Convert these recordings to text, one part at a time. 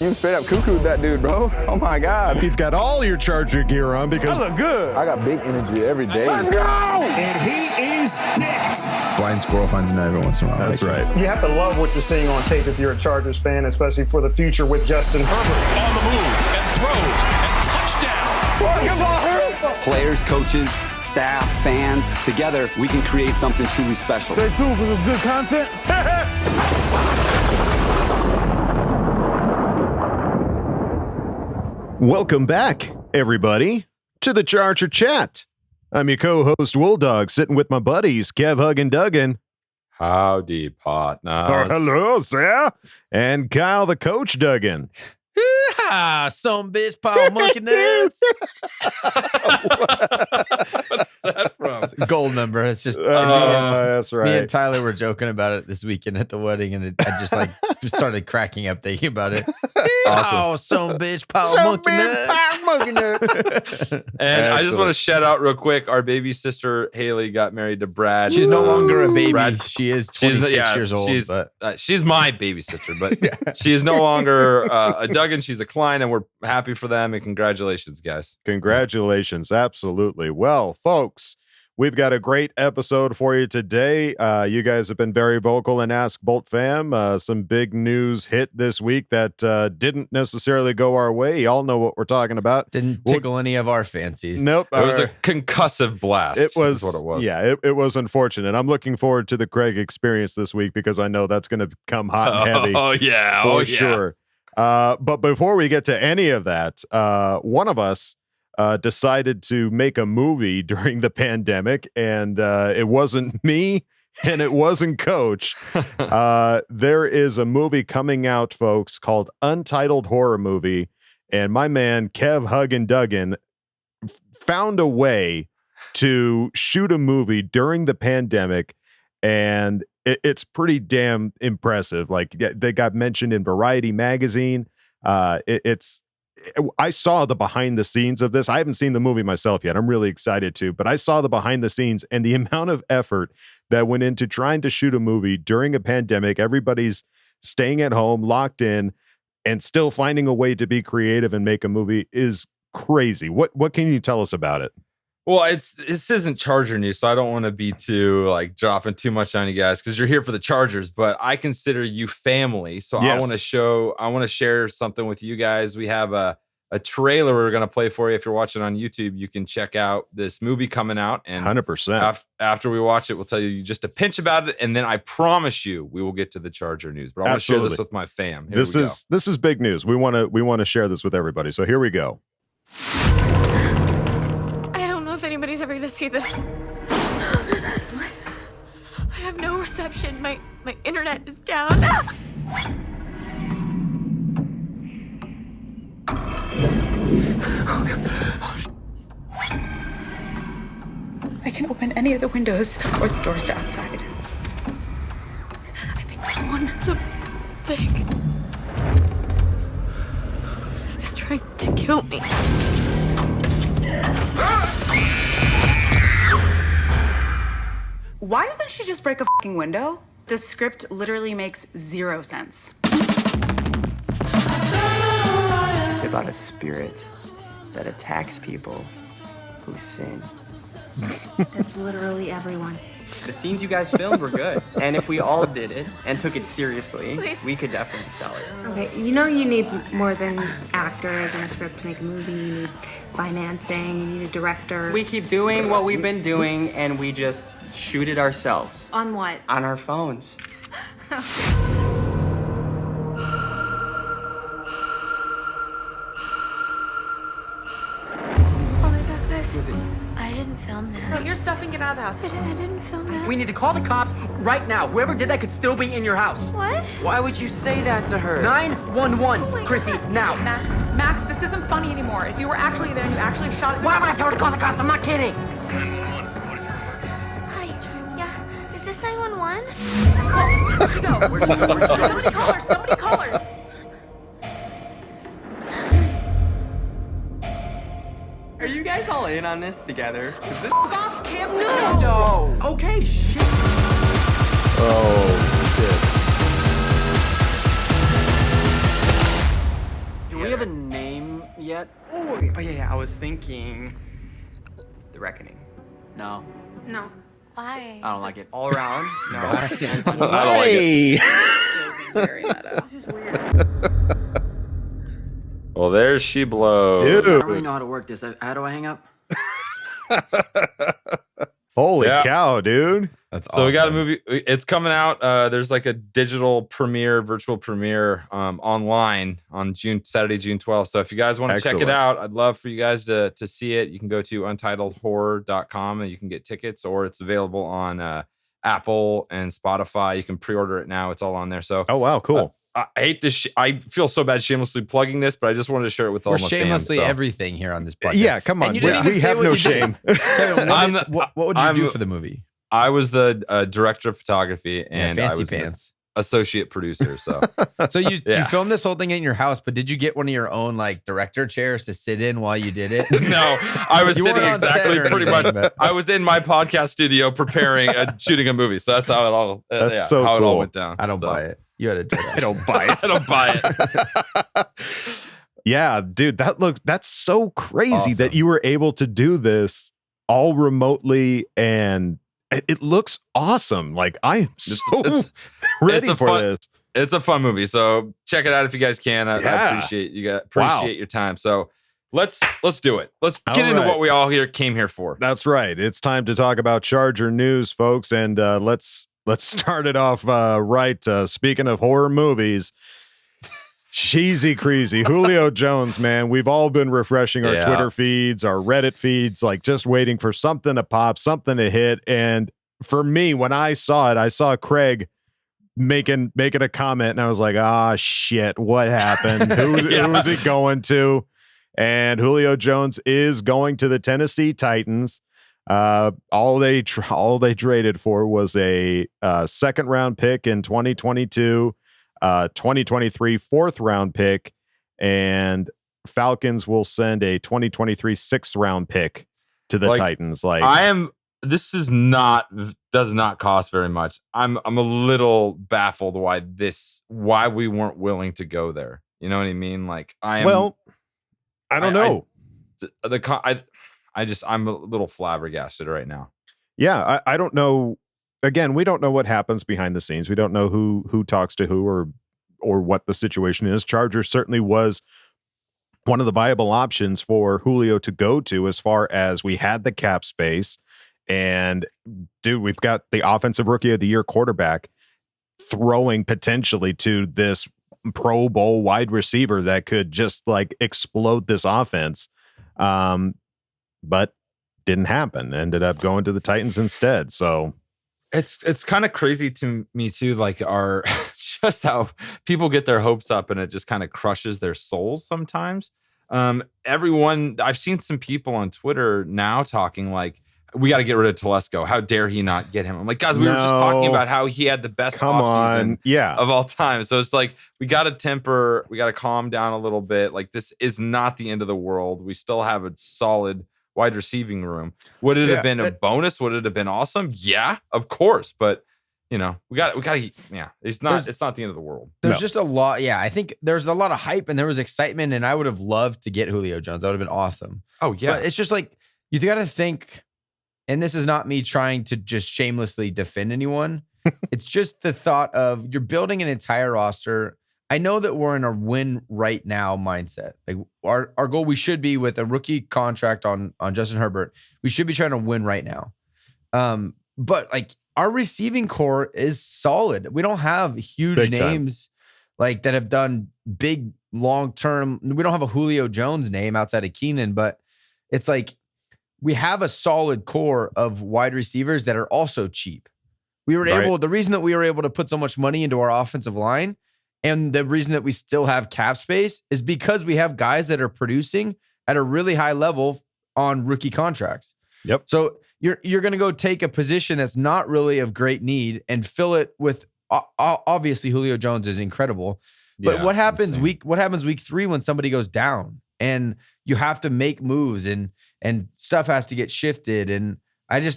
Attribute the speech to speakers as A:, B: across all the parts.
A: You straight up cuckooed that dude, bro. Oh my God.
B: You've got all your Charger gear on because
A: I look good. I got big energy every day. Let's go!
C: And he is dicked.
D: Blind squirrel finds a nut every once in a while.
B: That's right.
E: You have to love what you're seeing on tape if you're a Chargers fan, especially for the future with Justin Herbert.
C: On the move and throws and touchdown.
F: Players, coaches, staff, fans, together we can create something truly special.
A: Stay tuned for some good content.
B: Welcome back, everybody, to the Charger Chat. I'm your co-host, Wolldog, sitting with my buddies, Kev, Hug, and Duggan.
G: Howdy, partners.
B: Hello, sir. And Kyle, the coach, Duggan.
H: Some bitch Paul monkey nuts.
G: What is that from?
H: Gold member. It's just
B: That's right.
H: me and Tyler were joking about it this weekend at the wedding, and I just just started cracking up thinking about it.
G: Awesome.
H: Oh, some bitch Paul monkey nuts.
G: And I just want to shout out real quick. Our baby sister Haley got married to Brad.
H: She's no longer a baby.
G: Brad,
H: she is 26 years old.
G: She's my baby sister, but she is no longer a Duggan. She's a Klein, and we're happy for them. And congratulations, guys.
B: Congratulations. Absolutely. Well, folks, we've got a great episode for you today. You guys have been very vocal in Ask Boltfam. Some big news hit this week that didn't necessarily go our way. Y'all know what we're talking about.
H: Didn't tickle any of our fancies.
B: Nope.
G: It was a concussive blast.
B: It was
G: what it was.
B: Yeah, it was unfortunate. I'm looking forward to the Craig experience this week because I know that's going to come hot and heavy.
G: Oh, yeah.
B: For sure. But before we get to any of that, one of us decided to make a movie during the pandemic, and it wasn't me and it wasn't Coach. There is a movie coming out, folks, called Untitled Horror Movie, and my man Kev, Hug, and Duggan found a way to shoot a movie during the pandemic, and it's pretty damn impressive. Like, they got mentioned in Variety magazine. I saw the behind the scenes of this. I haven't seen the movie myself yet. I'm really excited to, but I saw the behind the scenes and the amount of effort that went into trying to shoot a movie during a pandemic. Everybody's staying at home, locked in, and still finding a way to be creative and make a movie is crazy. What can you tell us about it?
G: Well, this isn't Charger news, so I don't want to be too dropping too much on you guys because you're here for the Chargers, but I consider you family. So yes. I want to share something with you guys. We have a trailer we're going to play for you. If you're watching on YouTube, you can check out this movie coming out, and
B: 100%.
G: After we watch it, we'll tell you just a pinch about it, and then I promise you we will get to the Charger news. But I want to share this with my fam.
B: This is big news. We want to share this with everybody. So here we go.
I: Anybody's ever gonna see this. I have no reception. My internet is down.
J: I can open any of the windows or the doors to outside. I think
I: the thing is trying to kill me.
J: Why doesn't she just break a fucking window? The script literally makes zero sense.
K: It's about a spirit that attacks people who sin.
L: That's literally everyone.
K: The scenes you guys filmed were good. And if we all did it and took it seriously, we could definitely sell it.
L: Okay, you know you need more than actors and a script to make a movie. You need financing, you need a director.
K: We keep doing what we've been doing, and we just shoot it ourselves.
L: On what?
K: On our phones.
I: I didn't film that.
J: No, you're stuffing it out of the house.
I: I didn't film that.
M: We need to call the cops right now. Whoever did that could still be in your house.
I: What?
K: Why would you say that to her?
M: 911, Chrissy, now.
J: Max, this isn't funny anymore. If you were actually there and you actually shot it...
M: Why would I tell her to call the cops? I'm not kidding.
I: Hi, yeah, is this 911?
J: Where'd she go? Somebody call her, somebody call her.
K: Are you guys all in on this together? Is this
J: off camera?
K: No. Okay, shit.
B: Oh, shit.
M: have a name yet?
K: Oh, yeah. I was thinking The Reckoning.
M: No.
L: No. Why?
M: I don't like it.
K: All around? No.
G: I don't like it.
L: Feels very meta. It's just weird.
G: Well, there she blows.
B: Dude.
M: I don't really know how to work this. How do I hang up?
B: Holy cow, dude.
H: That's
G: So
H: awesome.
G: we got a movie. It's coming out. There's like a digital premiere, virtual premiere online on Saturday, June 12th. So if you guys want to check it out, I'd love for you guys to see it. You can go to untitledhorror.com and you can get tickets, or it's available on Apple and Spotify. You can pre-order it now. It's all on there. So
B: oh wow, cool.
G: I hate to. I feel so bad shamelessly plugging this, but I just wanted to share it with all my fans.
H: We're shamelessly
G: so.
H: everything here on this podcast.
B: Yeah, come on. We have no shame.
H: Kevin, what would you do for the movie?
G: I was the director of photography, and I was an associate producer. So,
H: so you filmed this whole thing in your house, but did you get one of your own like director chairs to sit in while you did it?
G: No, I was sitting exactly pretty much. I was in my podcast studio preparing shooting a movie. So that's how it all.
B: That's
G: how it all went down.
H: I don't buy it. You had to do that.
B: I don't buy it.
G: I don't buy it.
B: Yeah, dude, that's so crazy that you were able to do this all remotely, and it looks awesome. Like I am so ready for this.
G: It's a fun movie, so check it out if you guys can. I appreciate you guys. Appreciate your time. So let's do it. Let's get into what we all came here for.
B: That's right. It's time to talk about Charger news, folks, and let's start it off right. Speaking of horror movies, cheesy crazy Julio Jones, man. We've all been refreshing our Twitter feeds, our Reddit feeds, like just waiting for something to pop, something to hit. And for me, when I saw it, I saw Craig making a comment, and I was like, ah, shit, what happened? Who's he going to? And Julio Jones is going to the Tennessee Titans. All they traded for was a second round pick in 2022, 2023 fourth round pick, and Falcons will send a 2023 sixth round pick to the Titans.
G: This does not cost very much. I'm a little baffled why we weren't willing to go there. You know what I mean? Like I don't know. I'm a little flabbergasted right now.
B: Yeah, I don't know. Again, we don't know what happens behind the scenes. We don't know who talks to who or what the situation is. Chargers certainly was one of the viable options for Julio to go to, as far as we had the cap space. And dude, we've got the offensive rookie of the year quarterback throwing potentially to this Pro Bowl wide receiver that could just like explode this offense. But didn't happen. Ended up going to the Titans instead. So
G: it's kind of crazy to me too, like just how people get their hopes up and it just kind of crushes their souls sometimes. I've seen some people on Twitter now talking like, we got to get rid of Telesco. How dare he not get him? I'm like, guys, we were just talking about how he had the best offseason of all time. So it's like, we got to calm down a little bit. Like, this is not the end of the world. We still have a solid wide receiving room. Would it have been a bonus? Would it have been awesome? Yeah, of course. But we got to, it's not the end of the world.
H: There's just a lot. Yeah. I think there's a lot of hype and there was excitement, and I would have loved to get Julio Jones. That would have been awesome.
G: Oh yeah.
H: But it's just like, you got to think, and this is not me trying to just shamelessly defend anyone. It's just the thought of you're building an entire roster. I know that we're in a win right now mindset. Like our goal, we should be with a rookie contract on Justin Herbert. We should be trying to win right now. But like our receiving core is solid. We don't have huge
B: Big
H: names like that have done big long-term. We don't have a Julio Jones name outside of Keenan, but it's like, we have a solid core of wide receivers that are also cheap. The reason that we were able to put so much money into our offensive line, and the reason that we still have cap space, is because we have guys that are producing at a really high level on rookie contracts.
B: Yep.
H: So you're going to go take a position that's not really of great need and fill it with, obviously Julio Jones is incredible. But what happens week 3 when somebody goes down and you have to make moves and stuff has to get shifted, and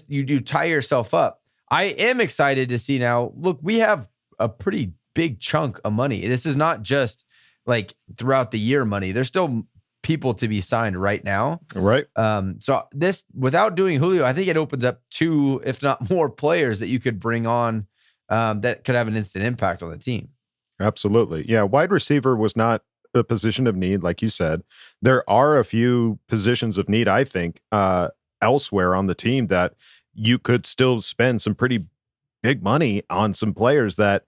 H: you tie yourself up. I am excited to see now, look, we have a pretty big chunk of money. This is not just like throughout the year money. There's still people to be signed right now.
B: Right.
H: So this, without doing Julio, I think it opens up 2, if not more, players that you could bring on that could have an instant impact on the team.
B: Absolutely. Yeah. Wide receiver was not a position of need, like you said. There are a few positions of need, I think, elsewhere on the team that you could still spend some pretty big money on some players that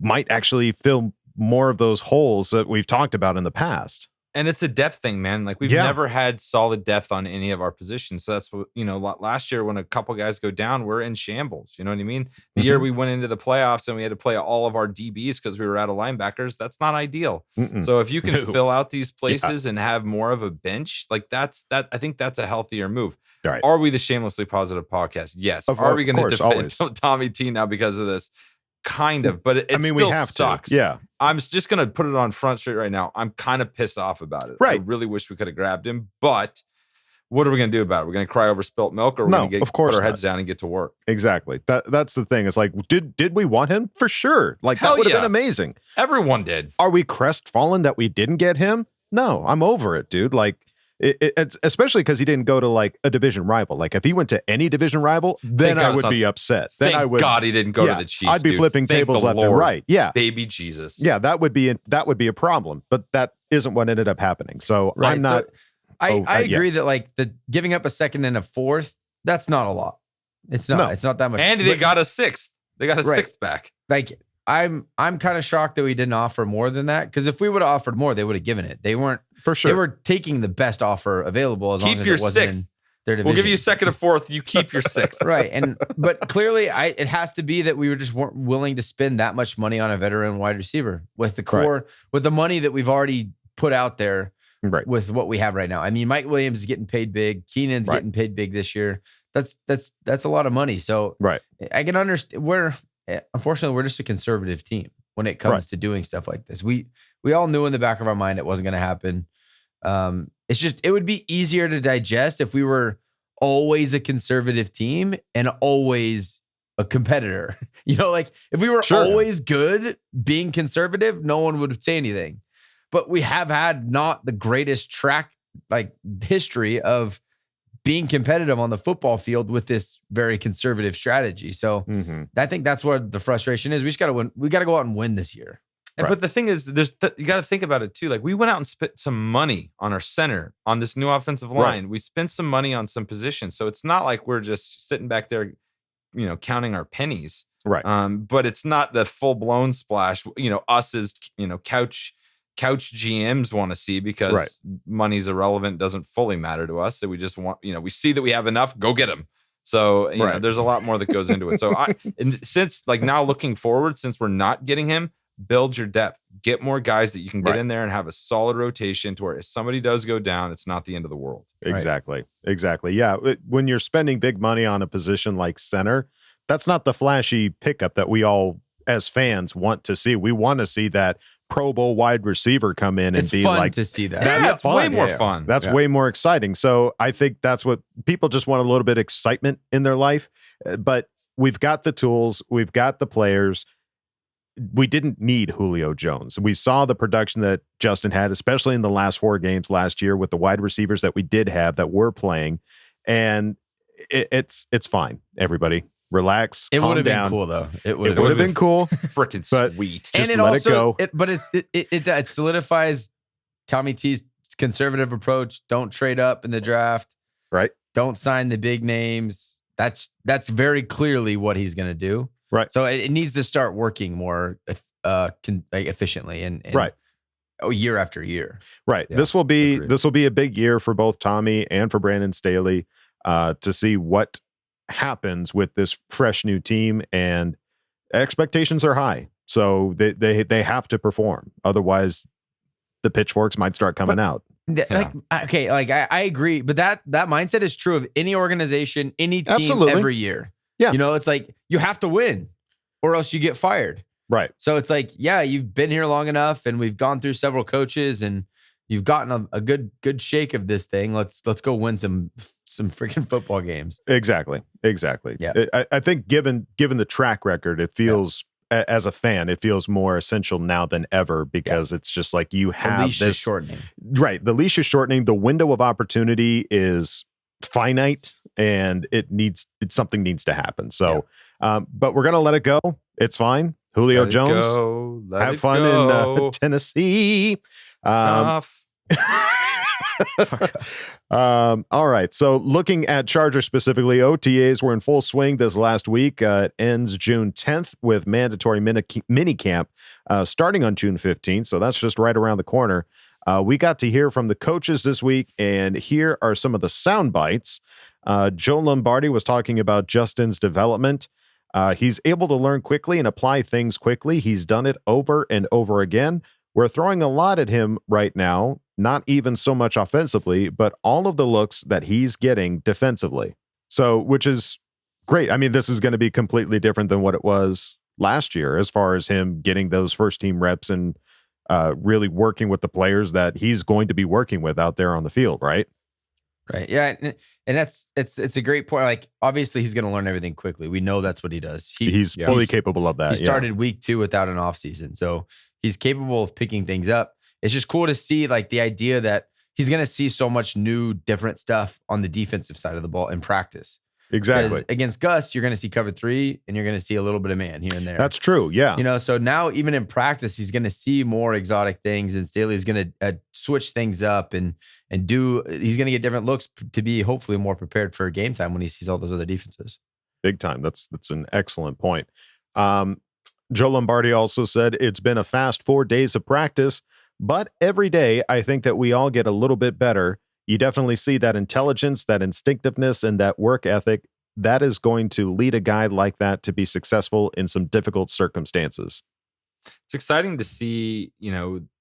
B: might actually fill more of those holes that we've talked about in the past.
G: And it's a depth thing, man. Like we've never had solid depth on any of our positions. So that's what, last year when a couple guys go down, we're in shambles. You know what I mean? The year we went into the playoffs and we had to play all of our DBs because we were out of linebackers, that's not ideal. So if you can fill out these places and have more of a bench, like I think that's a healthier move.
B: Right.
G: Are we the Shamelessly Positive podcast? Yes. Are we going to defend Tommy T now because of this? Kind of, but it still
B: we have
G: sucks.
B: To. Yeah.
G: I'm just going to put it on Front Street right now. I'm kind of pissed off about it.
B: Right.
G: I really wish we could have grabbed him, but what are we going to do about it? We're going to cry over spilt milk, or we're going to put our heads down and get to work?
B: Exactly. That's the thing. It's like, did we want him? For sure. Like,
G: Hell
B: that would have
G: yeah.
B: been amazing.
G: Everyone did.
B: Are we crestfallen that we didn't get him? No, I'm over it, dude. Like, it's especially because he didn't go to like a division rival. Like if he went to any division rival, then I would be upset. Then I would.
G: God he didn't go to the Chiefs.
B: I'd be flipping tables left and right. Yeah,
G: baby Jesus.
B: Yeah, that would be a problem. But that isn't what ended up happening. So I'm not.
H: So I agree that like the giving up a second and a fourth, that's not a lot. It's not. No. It's not that much.
G: And they got a sixth. They got a sixth back.
H: Like I'm kind of shocked that we didn't offer more than that, because if we would have offered more, they would have given it. They weren't.
B: For sure.
H: They were taking the best offer available as long as it wasn't in their division.
G: We'll give you a second and fourth. You keep your sixth.
H: Right. But clearly it has to be that we weren't willing to spend that much money on a veteran wide receiver with the core, with the money that we've already put out there with what we have right now. I mean, Mike Williams is getting paid big. Keenan's getting paid big this year. That's a lot of money. So I can understand unfortunately, we're just a conservative team when it comes to doing stuff like this. We all knew in the back of our mind it wasn't going to happen. It's just, it would be easier to digest if we were always a conservative team and always a competitor. Like if we were always good being conservative, no one would say anything. But we have had not the greatest history of being competitive on the football field with this very conservative strategy. So I think that's where the frustration is. We just got to win. We got to go out and win this year.
G: But the thing is, you got to think about it too. Like we went out and spent some money on our center, on this new offensive line. We spent some money on some positions. So it's not like we're just sitting back there, counting our pennies.
B: Right.
G: But it's not the full blown splash, us as, couch GMs want to see, because money's irrelevant, doesn't fully matter to us. So we just want, we see that we have enough, go get them. So, you know, there's a lot more that goes into it. So since now looking forward, since we're not getting him, build your depth, get more guys that you can get in there and have a solid rotation to where if somebody does go down, it's not the end of the world.
B: Exactly. Yeah. When you're spending big money on a position like center, that's not the flashy pickup that we all as fans want to see. We want to see that Pro Bowl wide receiver come in and
H: it's
B: be
H: fun
B: like,
H: to see that.
G: That's way more fun.
B: That's way more exciting. So I think that's what people just want, a little bit of excitement in their life. But we've got the tools, we've got the players. We didn't need Julio Jones. We saw the production that Justin had, especially in the last 4 games last year with the wide receivers that we did have that were playing. And it's fine. Everybody relax.
H: It would have
B: been
H: cool though.
B: It would have been cool.
G: Freaking sweet.
B: Just
H: and it
B: let
H: also,
B: it go.
H: It solidifies Tommy T's conservative approach. Don't trade up in the draft.
B: Right.
H: Don't sign the big names. That's very clearly what he's going to do.
B: Right.
H: So it needs to start working more efficiently and year after year.
B: Right. Yeah, this will be a big year for both Tommy and for Brandon Staley to see what happens with this fresh new team, and expectations are high. So they have to perform. Otherwise the pitchforks might start coming out.
H: I agree, but that mindset is true of any organization, any team every year.
B: Yeah.
H: It's like you have to win or else you get fired.
B: Right.
H: So it's like, yeah, you've been here long enough and we've gone through several coaches and you've gotten a good shake of this thing. Let's go win some freaking football games.
B: Exactly.
H: Yeah.
B: I think given the track record, it feels as a fan, it feels more essential now than ever because it's just like you have
H: the leash
B: this
H: is shortening.
B: Right. The leash is shortening. The window of opportunity is finite and something needs to happen. So, but we're going to let it go. It's fine. Julio Jones, have fun in Tennessee. All right. So looking at Chargers specifically, OTAs were in full swing this last week. It ends June 10th with mandatory mini camp starting on June 15th. So that's just right around the corner. We got to hear from the coaches this week, and here are some of the sound bites. Joe Lombardi was talking about Justin's development. He's able to learn quickly and apply things quickly. He's done it over and over again. We're throwing a lot at him right now, not even so much offensively, but all of the looks that he's getting defensively. So, which is great. I mean, this is going to be completely different than what it was last year as far as him getting those first team reps and really working with the players that he's going to be working with out there on the field, right?
H: Right. Yeah. And it's a great point. Like, obviously he's going to learn everything quickly. We know that's what he does.
B: He's fully capable of that.
H: He started week 2 without an off season. So he's capable of picking things up. It's just cool to see like the idea that he's going to see so much new, different stuff on the defensive side of the ball in practice.
B: Exactly.
H: Against Gus, you're going to see cover 3 and you're going to see a little bit of man here and there.
B: That's true. Yeah.
H: You know, so now even in practice, he's going to see more exotic things, and Staley's going to switch things up and he's going to get different looks to be hopefully more prepared for game time when he sees all those other defenses.
B: Big time. That's an excellent point. Joe Lombardi also said it's been a fast 4 days of practice, but every day I think that we all get a little bit better. You definitely see that intelligence, that instinctiveness, and that work ethic. That is going to lead a guy like that to be successful in some difficult circumstances.
G: It's exciting to see,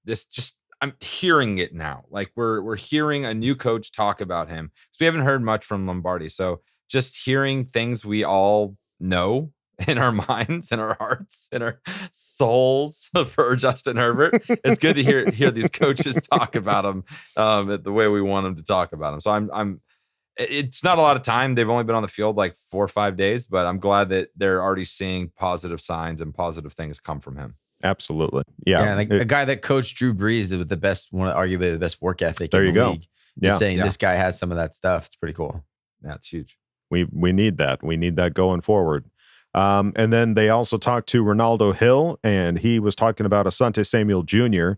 G: this just, I'm hearing it now. Like we're hearing a new coach talk about him because we haven't heard much from Lombardi. So just hearing things we all know in our minds, in our hearts, in our souls for Justin Herbert. It's good to hear these coaches talk about him the way we want them to talk about him. So it's not a lot of time. They've only been on the field like 4 or 5 days, but I'm glad that they're already seeing positive signs and positive things come from him.
B: Absolutely. Yeah.
H: Like a guy that coached Drew Brees with arguably the best work ethic in the league.
B: Yeah.
H: Saying this guy has some of that stuff. It's pretty cool.
G: Yeah, it's huge.
B: We need that. We need that going forward. And then they also talked to Ronaldo Hill, and he was talking about Asante Samuel Jr.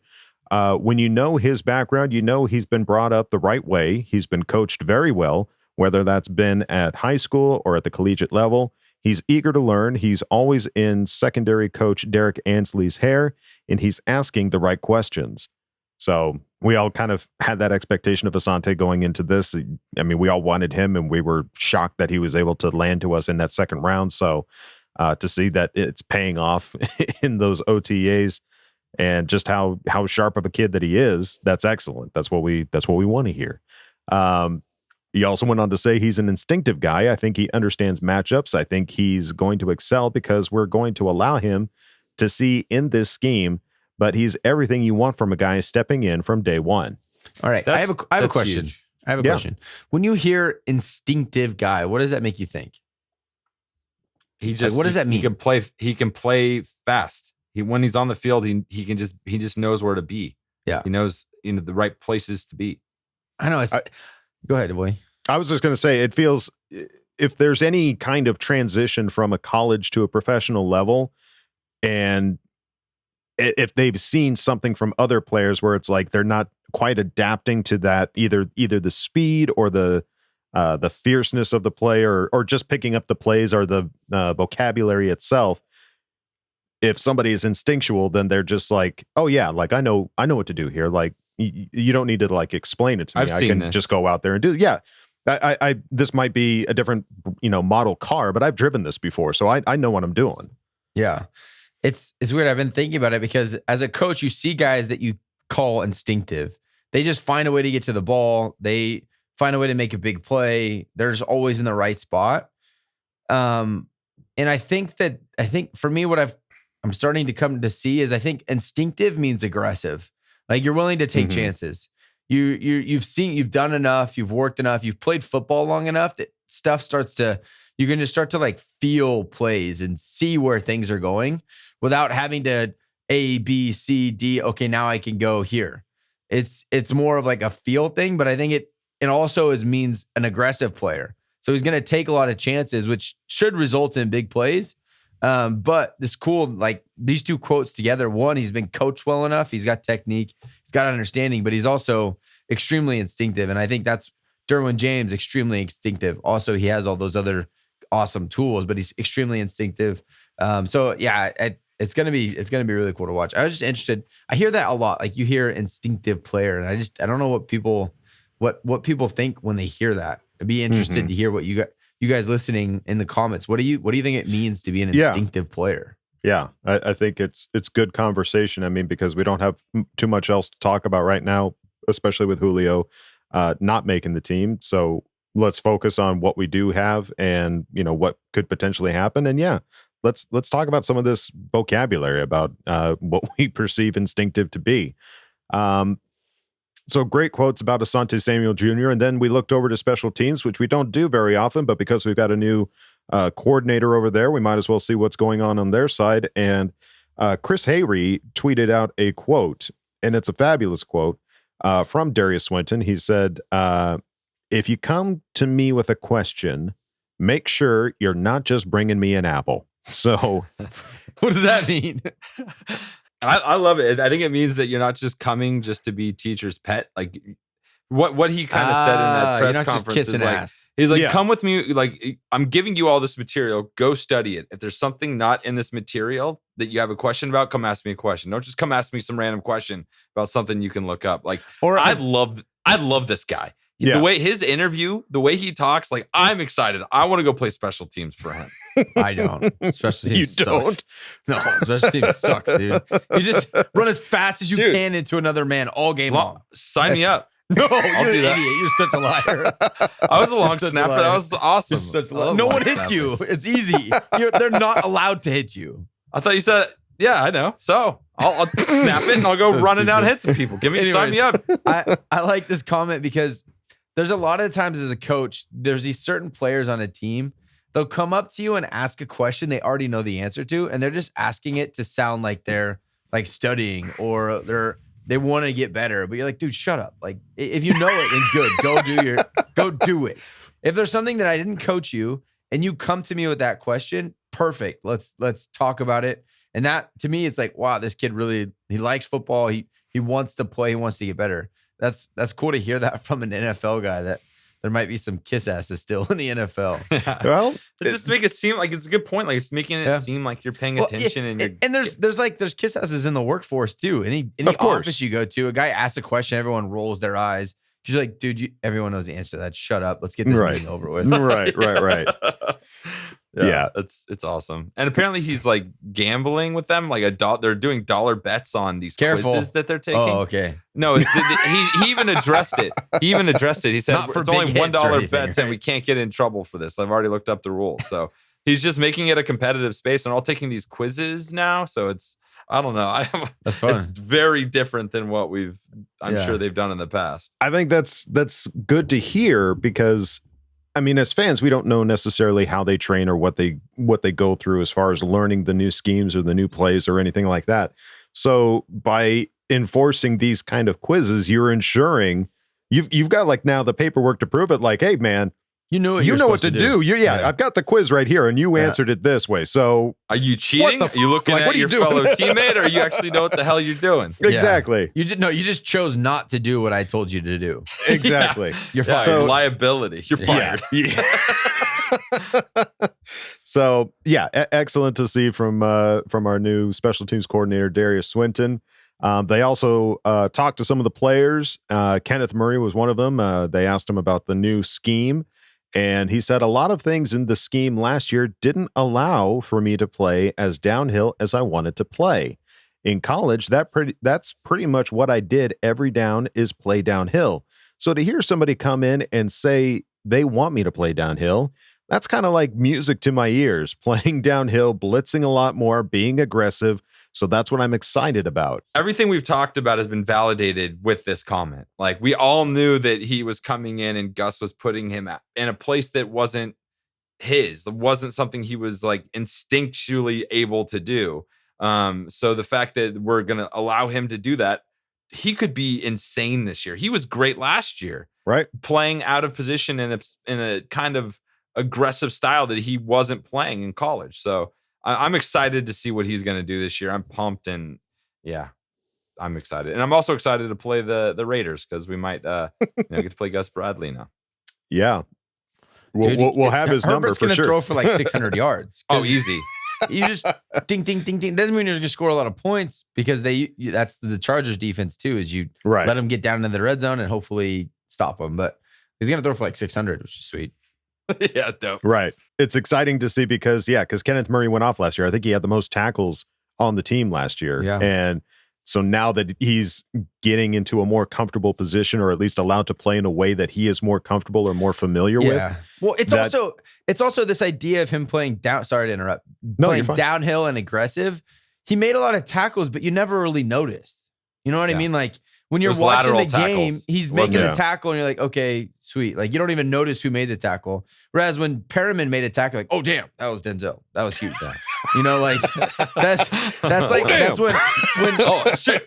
B: When you know his background, you know he's been brought up the right way. He's been coached very well, whether that's been at high school or at the collegiate level. He's eager to learn. He's always in secondary coach Derek Ansley's hair, and he's asking the right questions. So we all kind of had that expectation of Asante going into this. I mean, we all wanted him, and we were shocked that he was able to land to us in that second round. So to see that it's paying off in those OTAs and just how sharp of a kid that he is, that's excellent. That's what we want to hear. He also went on to say he's an instinctive guy. I think he understands matchups. I think he's going to excel because we're going to allow him to see in this scheme, but he's everything you want from a guy stepping in from day one.
H: All right. I have a question.
G: Huge.
H: I have a question. When you hear instinctive guy, what does that make you think? What does that mean?
G: He can play fast. When he's on the field, he just knows where to be.
H: Yeah.
G: He knows the right places to be.
H: I know. Go ahead, boy.
B: I was just going to say, it feels, if there's any kind of transition from a college to a professional level, and if they've seen something from other players where it's like they're not quite adapting to that, either the speed or the fierceness of the play, or just picking up the plays or the vocabulary itself. If somebody is instinctual, then they're just like, oh yeah, like I know what to do here. Like you don't need to like explain it to me. I can just go out there and do. Yeah. I this might be a different, model car, but I've driven this before. So I know what I'm doing.
H: Yeah. It's weird. I've been thinking about it because as a coach, you see guys that you call instinctive. They just find a way to get to the ball. They find a way to make a big play. They're just always in the right spot. And I think for me, what I'm starting to come to see is I think instinctive means aggressive. Like you're willing to take chances. You've done enough, you've worked enough, you've played football long enough that stuff starts to, you can just start to like feel plays and see where things are going without having to A, B, C, D. Okay, now I can go here. It's more of like a feel thing, but I think it also means an aggressive player. So he's going to take a lot of chances, which should result in big plays. But this cool, like these two quotes together. One, he's been coached well enough. He's got technique. He's got understanding, but he's also extremely instinctive. And I think that's Derwin James, extremely instinctive. Also, he has all those other awesome tools, but he's extremely instinctive. So yeah, it's gonna be really cool to watch. I was just interested. I hear that a lot. Like you hear instinctive player, and I don't know what people think when they hear that. I'd be interested to hear what you guys listening in the comments. What do you think it means to be an instinctive player?
B: Yeah, I think it's good conversation. I mean, because we don't have too much else to talk about right now, especially with Julio not making the team. So let's focus on what we do have and, what could potentially happen. And yeah, let's talk about some of this vocabulary about what we perceive instinctive to be. So great quotes about Asante Samuel Jr. And then we looked over to special teams, which we don't do very often, but because we've got a new coordinator over there, we might as well see what's going on their side. And Chris Hayre tweeted out a quote, and it's a fabulous quote from Derius Swinton. He said, if you come to me with a question, make sure you're not just bringing me an apple. So
H: what does that mean?
G: I love it. I think it means that you're not just coming just to be teacher's pet. Like what he kind of said in that press conference is like, he's like, come with me. Like, I'm giving you all this material. Go study it. If there's something not in this material that you have a question about, come ask me a question. Don't just come ask me some random question about something you can look up. Like, I love this guy.
B: Yeah.
G: The way his interview, the way he talks, like, I'm excited. I want to go play special teams for him.
H: I don't. Special teams sucks. No, special teams sucks, dude. You just run as fast as you can into another man all game long.
G: Sign me up.
H: No,
G: I'll do that.
H: Idiot. You're such a liar.
G: I was a long snapper. That was awesome.
H: No one hits you. It's easy. They're not allowed to hit you.
G: I thought you said, yeah, I know. So I'll snap it and I'll go running out and hit some people. Sign me up.
H: I like this comment because there's a lot of times as a coach, there's these certain players on a team. They'll come up to you and ask a question they already know the answer to, and they're just asking it to sound like they're like studying or they want to get better. But you're like, dude, shut up. Like, if you know it, then good. Go do it. If there's something that I didn't coach you and you come to me with that question, perfect. Let's talk about it. And that, to me, it's like, wow, this kid really, he likes football. He wants to play. He wants to get better. That's cool to hear that from an NFL guy, that there might be some kiss asses still in the NFL.
G: Yeah. Well, just make it seem like it's a good point. Like, it's making it seem like you're paying attention.
H: And there's kiss asses in the workforce too. Any office you go to, a guy asks a question, everyone rolls their eyes. You're like, dude, everyone knows the answer to that. Shut up. Let's get this meeting over with.
B: Right. Yeah,
G: it's awesome. And apparently he's like gambling with them, like they're doing dollar bets on these quizzes that they're taking.
H: Oh, okay.
G: No, he even addressed it. He said it's only $1 bets, and we can't get in trouble for this. I've already looked up the rules, so he's just making it a competitive space, and all taking these quizzes now. So I don't know.
H: That's fun.
G: It's very different than what I'm sure they've done in the past.
B: I think that's good to hear because, I mean, as fans, we don't know necessarily how they train or what they go through as far as learning the new schemes or the new plays or anything like that. So by enforcing these kind of quizzes, you're ensuring you've got like now the paperwork to prove it. Like, hey, man, you know what to do. I've got the quiz right here, and you answered it this way. So
G: are you cheating? Are you looking at your fellow teammate, or you actually know what the hell you're doing?
B: Exactly.
H: You just chose not to do what I told you to do.
B: Exactly.
H: You're fired.
G: So, liability. You're fired.
B: Yeah. So excellent to see from our new special teams coordinator, Derius Swinton. They also talked to some of the players. Kenneth Murray was one of them. They asked him about the new scheme. And he said, a lot of things in the scheme last year didn't allow for me to play as downhill as I wanted to play. In college, that's pretty much what I did every down is play downhill. So to hear somebody come in and say they want me to play downhill, that's kind of like music to my ears. Playing downhill, blitzing a lot more, being aggressive. So that's what I'm excited about.
G: Everything we've talked about has been validated with this comment. Like, we all knew that he was coming in and Gus was putting him in a place that wasn't his. It wasn't something he was like instinctually able to do. So the fact that we're going to allow him to do that, he could be insane this year. He was great last year,
B: right?
G: Playing out of position in a kind of aggressive style that he wasn't playing in college. So I'm excited to see what he's going to do this year. I'm pumped, and yeah, I'm excited. And I'm also excited to play the Raiders because we might get to play Gus Bradley now.
B: Yeah. We'll have his number for sure.
H: Herbert's going to throw for like 600 yards.
G: Oh, easy.
H: You just ding, ding, ding, ding. Doesn't mean you're going to score a lot of points because that's the Chargers defense too, is you let them get down into the red zone and hopefully stop them. But he's going to throw for like 600, which is sweet.
G: Yeah, dope.
B: Right. It's exciting to see because Kenneth Murray went off last year. I think he had the most tackles on the team last year.
H: Yeah.
B: And so now that he's getting into a more comfortable position, or at least allowed to play in a way that he is more comfortable or more familiar with.
H: Well, it's also this idea of him playing down. Sorry to interrupt. Playing downhill and aggressive. He made a lot of tackles, but you never really noticed. You know what I mean? Like when you're watching the game, he's making a tackle and you're like, okay, sweet. Like you don't even notice who made the tackle. Whereas when Perriman made a tackle, like, oh damn, that was Denzel. That was huge. You know, like that's when
G: oh shit.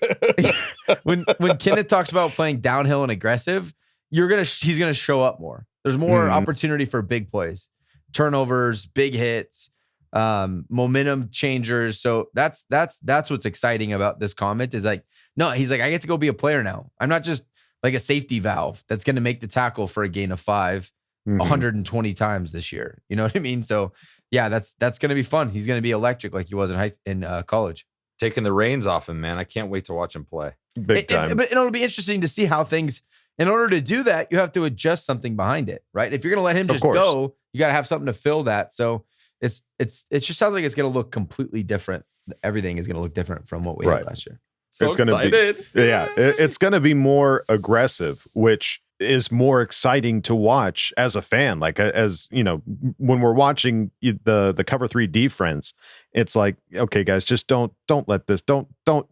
H: when Kenneth talks about playing downhill and aggressive, he's gonna show up more. There's more opportunity for big plays, turnovers, big hits, momentum changers. So that's what's exciting about this comment is like, no, he's like, I get to go be a player now. I'm not just like a safety valve that's going to make the tackle for a gain of 5, 120 times this year. You know what I mean? So yeah, that's going to be fun. He's going to be electric like he was in college.
G: Taking the reins off him, man. I can't wait to watch him play.
B: Big time.
H: But it'll be interesting to see how things. In order to do that, you have to adjust something behind it, right? If you're going to let him just go, you got to have something to fill that. So it just sounds like it's going to look completely different. Everything is going to look different from what we had last year.
G: So
B: it's gonna
G: excited.
B: It's going to be more aggressive, which is more exciting to watch as a fan. Like as you know, when we're watching the cover 3 defense, it's like, okay, guys, just don't let this, don't let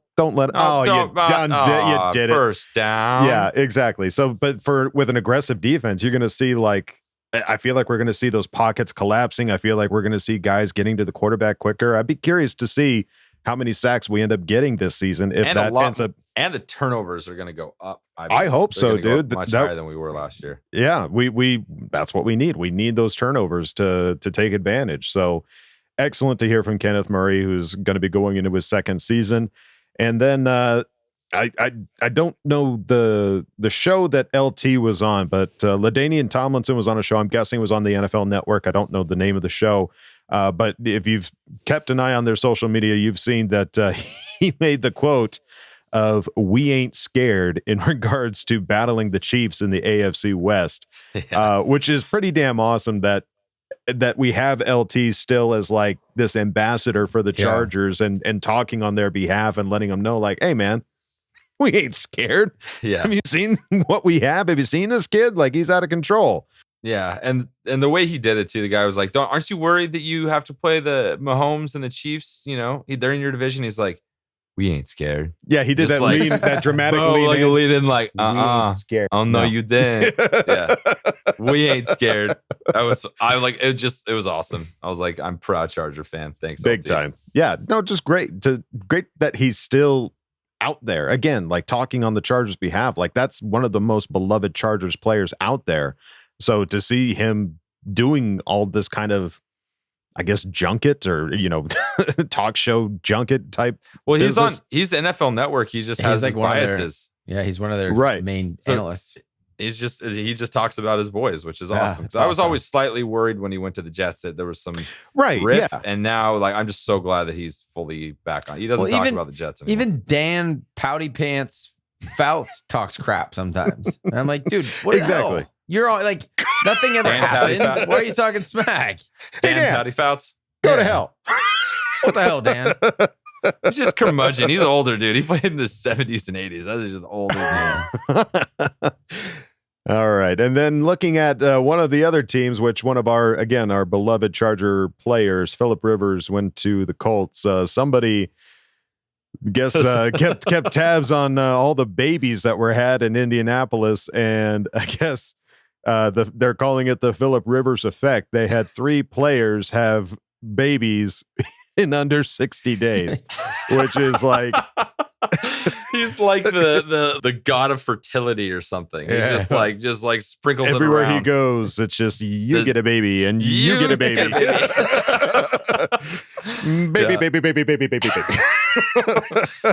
B: it. You did it.
G: First down.
B: Yeah, exactly. So, but with an aggressive defense, you're going to see I feel like we're going to see those pockets collapsing. I feel like we're going to see guys getting to the quarterback quicker. I'd be curious to see how many sacks we end up getting this season. If that ends up,
G: and the turnovers are going to go up.
B: I hope so, dude.
G: Much higher than we were last year.
B: Yeah, we that's what we need. We need those turnovers to take advantage. So excellent to hear from Kenneth Murray, who's going to be going into his second season. And then I don't know the show that LT was on, but LaDainian Tomlinson was on a show. I'm guessing it was on the NFL Network. I don't know the name of the show. But if you've kept an eye on their social media, you've seen that he made the quote of "We ain't scared" in regards to battling the Chiefs in the AFC West, which is pretty damn awesome that we have LT still as like this ambassador for the Chargers and talking on their behalf and letting them know like, hey man, we ain't scared.
G: Yeah.
B: Have you seen what we have? Have you seen this kid? Like he's out of control.
G: Yeah, and the way he did it too, the guy was like, aren't you worried that you have to play the Mahomes and the Chiefs? You know, they're in your division. He's like, we ain't scared.
B: Yeah, he did
G: just
B: that that dramatic
G: lean in like,
B: scared.
G: Oh no, you didn't. Yeah, we ain't scared. It was awesome. I was like, I'm proud Charger fan. Thanks,
B: big
G: LT.
B: time. Yeah, no, just great that he's still out there again, like talking on the Chargers' behalf. Like that's one of the most beloved Chargers players out there. So to see him doing all this kind of, I guess, junket or, talk show junket type.
G: Well, he's the NFL Network. He just has like biases.
H: He's one of their main analysts.
G: He just talks about his boys, which is awesome. I was always slightly worried when he went to the Jets that there was some riff. Yeah. And now like, I'm just so glad that he's fully back on. He doesn't talk about the Jets anymore.
H: Even Dan Pouty Pants Fouts talks crap sometimes. And I'm like, dude, what exactly? You're all like, nothing ever happens. Why are you talking smack?
G: Dan Pouty Fouts?
B: Go to hell.
H: What the hell, Dan?
G: He's just curmudgeon. He's older, dude. He played in the 70s and 80s. That's just older, man.
B: All right. And then looking at one of the other teams, which one of our beloved Charger players, Phillip Rivers, went to the Colts. Somebody kept tabs on all the babies that were had in Indianapolis. And I guess they're calling it the Phillip Rivers effect. They had 3 players have babies in under 60 days, which is like...
G: He's like the god of fertility or something. He's just like sprinkles
B: everywhere
G: it around.
B: he goes. It's just get a baby and you get a baby. baby.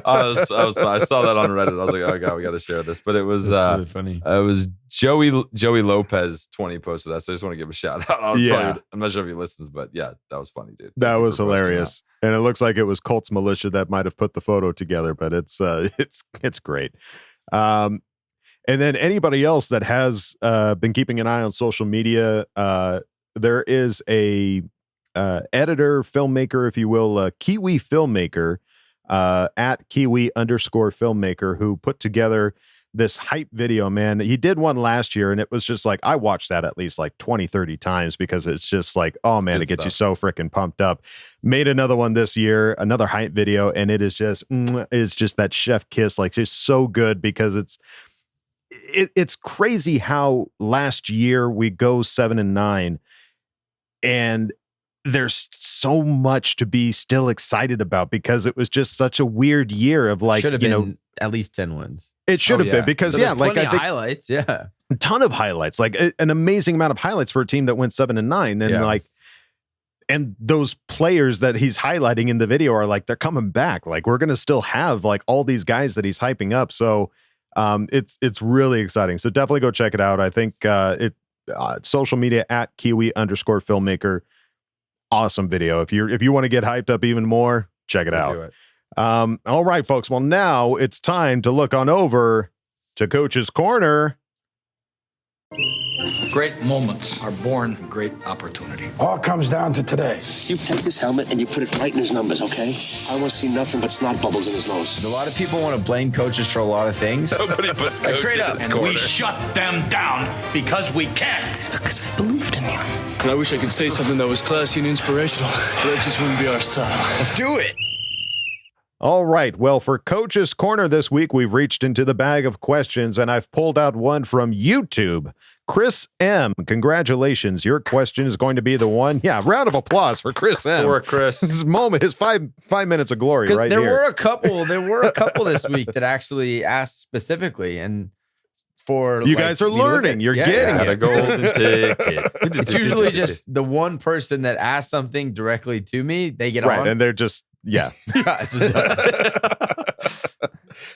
G: I saw that on Reddit. I was like, oh god, we got to share this. But it was really funny. It was Joey Lopez 20 posted that, so I just want to give a shout out. I'm not sure if he listens, but yeah, that was funny, dude.
B: That was hilarious. And it looks like it was Colts militia that might have put the photo together, but it's great. And then anybody else that has been keeping an eye on social media, there is a editor, filmmaker, if you will, Kiwi filmmaker at Kiwi_filmmaker, who put together this hype video, man. He did one last year, and it was just like, I watched that at least like 20, 30 times because it's just like, oh man, it gets you so freaking pumped up. Made another one this year, another hype video, and it is just, it's just that chef kiss, like just so good because it's crazy how last year we go 7-9 and there's so much to be still excited about because it was just such a weird year of like,
H: should have been at least 10 wins.
B: It should have been because
H: so
B: like I think
H: highlights, a
B: ton of highlights, like an amazing amount of highlights for a team that went 7-9, and and those players that he's highlighting in the video are like, they're coming back. Like we're gonna still have like all these guys that he's hyping up. So it's really exciting. So definitely go check it out. I think social media at Kiwi_filmmaker. Awesome video. If you want to get hyped up even more, check it out. All right, folks. Well, now it's time to look on over to Coach's Corner.
N: Great moments are born from great opportunity.
O: All comes down to today.
P: You take this helmet and you put it right in his numbers, okay? I want to see nothing but snot bubbles in his nose.
H: A lot of people want to blame coaches for a lot of things.
G: Nobody puts coaches in his
N: corner. And we shut them down because we can.
P: It's because I believed in you.
Q: And I wish I could say something that was classy and inspirational, but that just wouldn't be our style.
H: Let's do it.
B: All right. Well, for Coach's Corner this week, we've reached into the bag of questions, and I've pulled out one from YouTube. Chris M., congratulations. Your question is going to be the one. Yeah, round of applause for Chris M.
G: Poor Chris.
B: His moment, his five minutes of glory right
H: there
B: here.
H: There were a couple this week that actually asked specifically, and for
B: you guys are learning. You're getting
G: it. A golden ticket.
H: It's usually just the one person that asks something directly to me. They get on.
B: And they're just,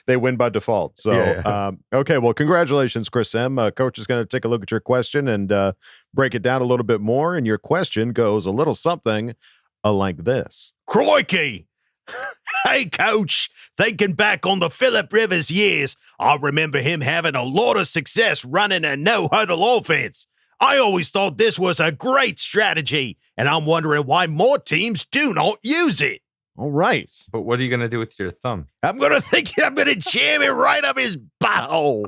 B: they win by default. So, okay. Well, congratulations, Chris M. Coach is going to take a look at your question and break it down a little bit more. And your question goes a little something like this.
R: Crikey! Hey, Coach, thinking back on the Phillip Rivers years, I remember him having a lot of success running a no-huddle offense. I always thought this was a great strategy, and I'm wondering why more teams do not use it.
B: All right.
G: But what are you going to do with your thumb?
R: I'm going to jam it right up his butthole.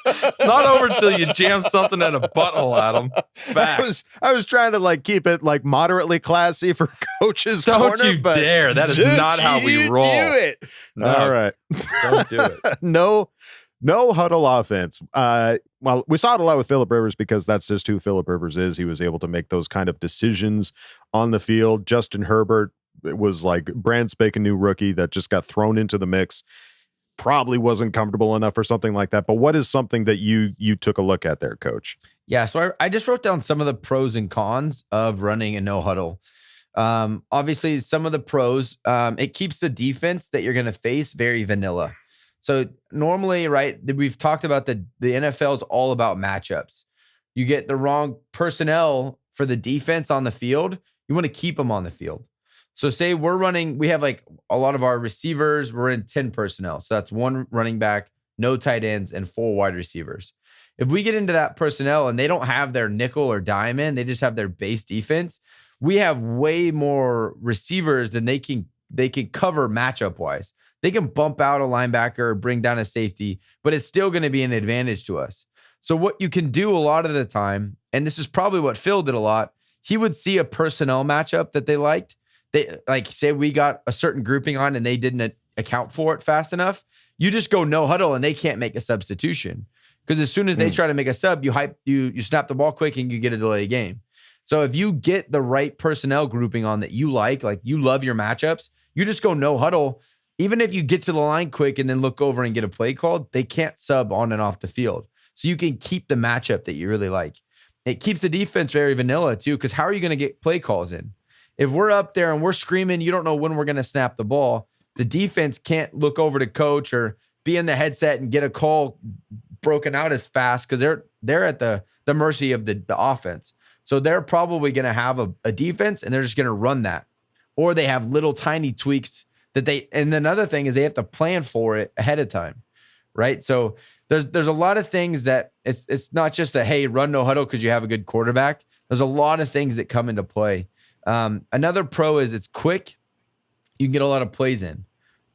G: It's not over until you jam something in a butthole, Adam. Fact.
B: I was trying to keep it moderately classy for Coach's Corner.
G: Don't you dare. That is not how we roll.
B: Do it.
G: No.
B: All right.
G: Don't do it.
B: No huddle offense. Well, we saw it a lot with Phillip Rivers because that's just who Phillip Rivers is. He was able to make those kind of decisions on the field. Justin Herbert, it was like brand spanking new rookie that just got thrown into the mix. Probably wasn't comfortable enough or something like that. But what is something that you took a look at there, Coach?
H: Yeah, so I just wrote down some of the pros and cons of running a no huddle. Obviously, some of the pros, it keeps the defense that you're going to face very vanilla. So normally, right, we've talked about the NFL is all about matchups. You get the wrong personnel for the defense on the field, you want to keep them on the field. So say we have a lot of our receivers, we're in 10 personnel. So that's 1 running back, no tight ends, and 4 wide receivers. If we get into that personnel and they don't have their nickel or dime in, they just have their base defense, we have way more receivers than they can cover matchup wise. They can bump out a linebacker or bring down a safety, but it's still going to be an advantage to us. So what you can do a lot of the time, and this is probably what Phil did a lot, he would see a personnel matchup that they liked. They like say we got a certain grouping on and they didn't account for it fast enough. You just go no huddle and they can't make a substitution. Because as soon as they try to make a sub, you snap the ball quick and you get a delay game. So if you get the right personnel grouping on that you like you love your matchups, you just go no huddle. Even if you get to the line quick and then look over and get a play called, they can't sub on and off the field. So you can keep the matchup that you really like. It keeps the defense very vanilla too, because how are you going to get play calls in? If we're up there and we're screaming, you don't know when we're going to snap the ball, the defense can't look over to coach or be in the headset and get a call broken out as fast because they're at the mercy of the offense. So they're probably going to have a defense and they're just going to run that. Or they have little tiny tweaks and another thing is they have to plan for it ahead of time, right? So there's a lot of things that it's not just hey, run no huddle because you have a good quarterback. There's a lot of things that come into play. Another pro is it's quick. You can get a lot of plays in,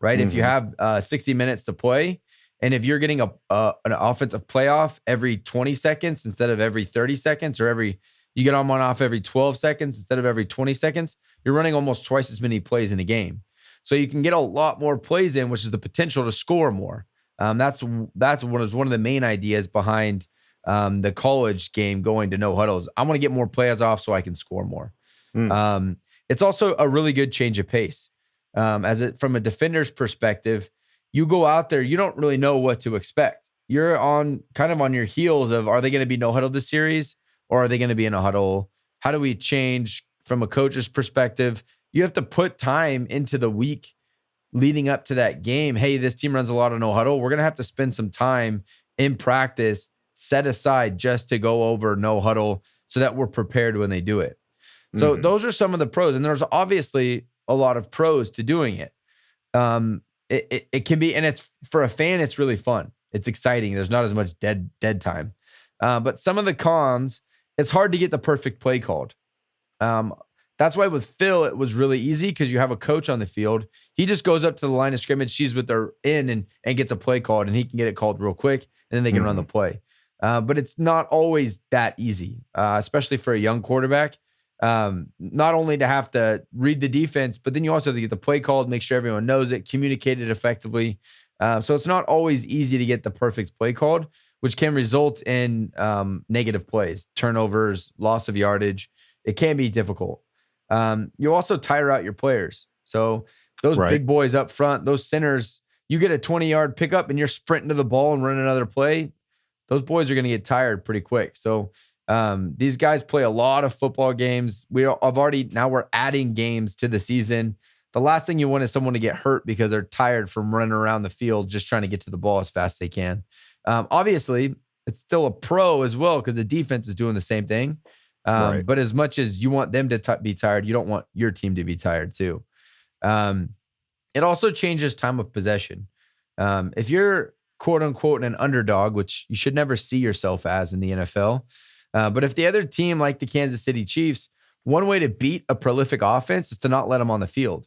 H: right? If you have 60 minutes to play, and if you're getting an offensive playoff every 20 seconds instead of every 30 seconds, or you get on one off every 12 seconds instead of every 20 seconds, you're running almost twice as many plays in a game. So you can get a lot more plays in, which is the potential to score more. That's one of the main ideas behind the college game going to no huddles. I want to get more plays off so I can score more. It's also a really good change of pace. From a defender's perspective, you go out there, you don't really know what to expect. You're on your heels of, are they going to be no huddle this series or are they going to be in a huddle? How do we change from a coach's perspective? You have to put time into the week leading up to that game. Hey, this team runs a lot of no huddle. We're going to have to spend some time in practice set aside just to go over no huddle so that we're prepared when they do it. So those are some of the pros. And there's obviously a lot of pros to doing it. It can be, and it's for a fan, it's really fun. It's exciting. There's not as much dead time. But some of the cons, it's hard to get the perfect play called. That's why with Phil, it was really easy because you have a coach on the field. He just goes up to the line of scrimmage, sees what they're in, and gets a play called, and he can get it called real quick, and then they can run the play. But it's not always that easy, especially for a young quarterback. Not only to have to read the defense, but then you also have to get the play called, make sure everyone knows it, communicate it effectively. So it's not always easy to get the perfect play called, which can result in negative plays, turnovers, loss of yardage. It can be difficult. You also tire out your players. So those big boys up front, those centers, you get a 20-yard pickup and you're sprinting to the ball and running another play. Those boys are going to get tired pretty quick. So these guys play a lot of football games. Now we're adding games to the season. The last thing you want is someone to get hurt because they're tired from running around the field just trying to get to the ball as fast as they can. Obviously, it's still a pro as well because the defense is doing the same thing. But as much as you want them to be tired, you don't want your team to be tired too. It also changes time of possession. If you're quote unquote an underdog, which you should never see yourself as in the NFL, but if the other team, like the Kansas City Chiefs, one way to beat a prolific offense is to not let them on the field.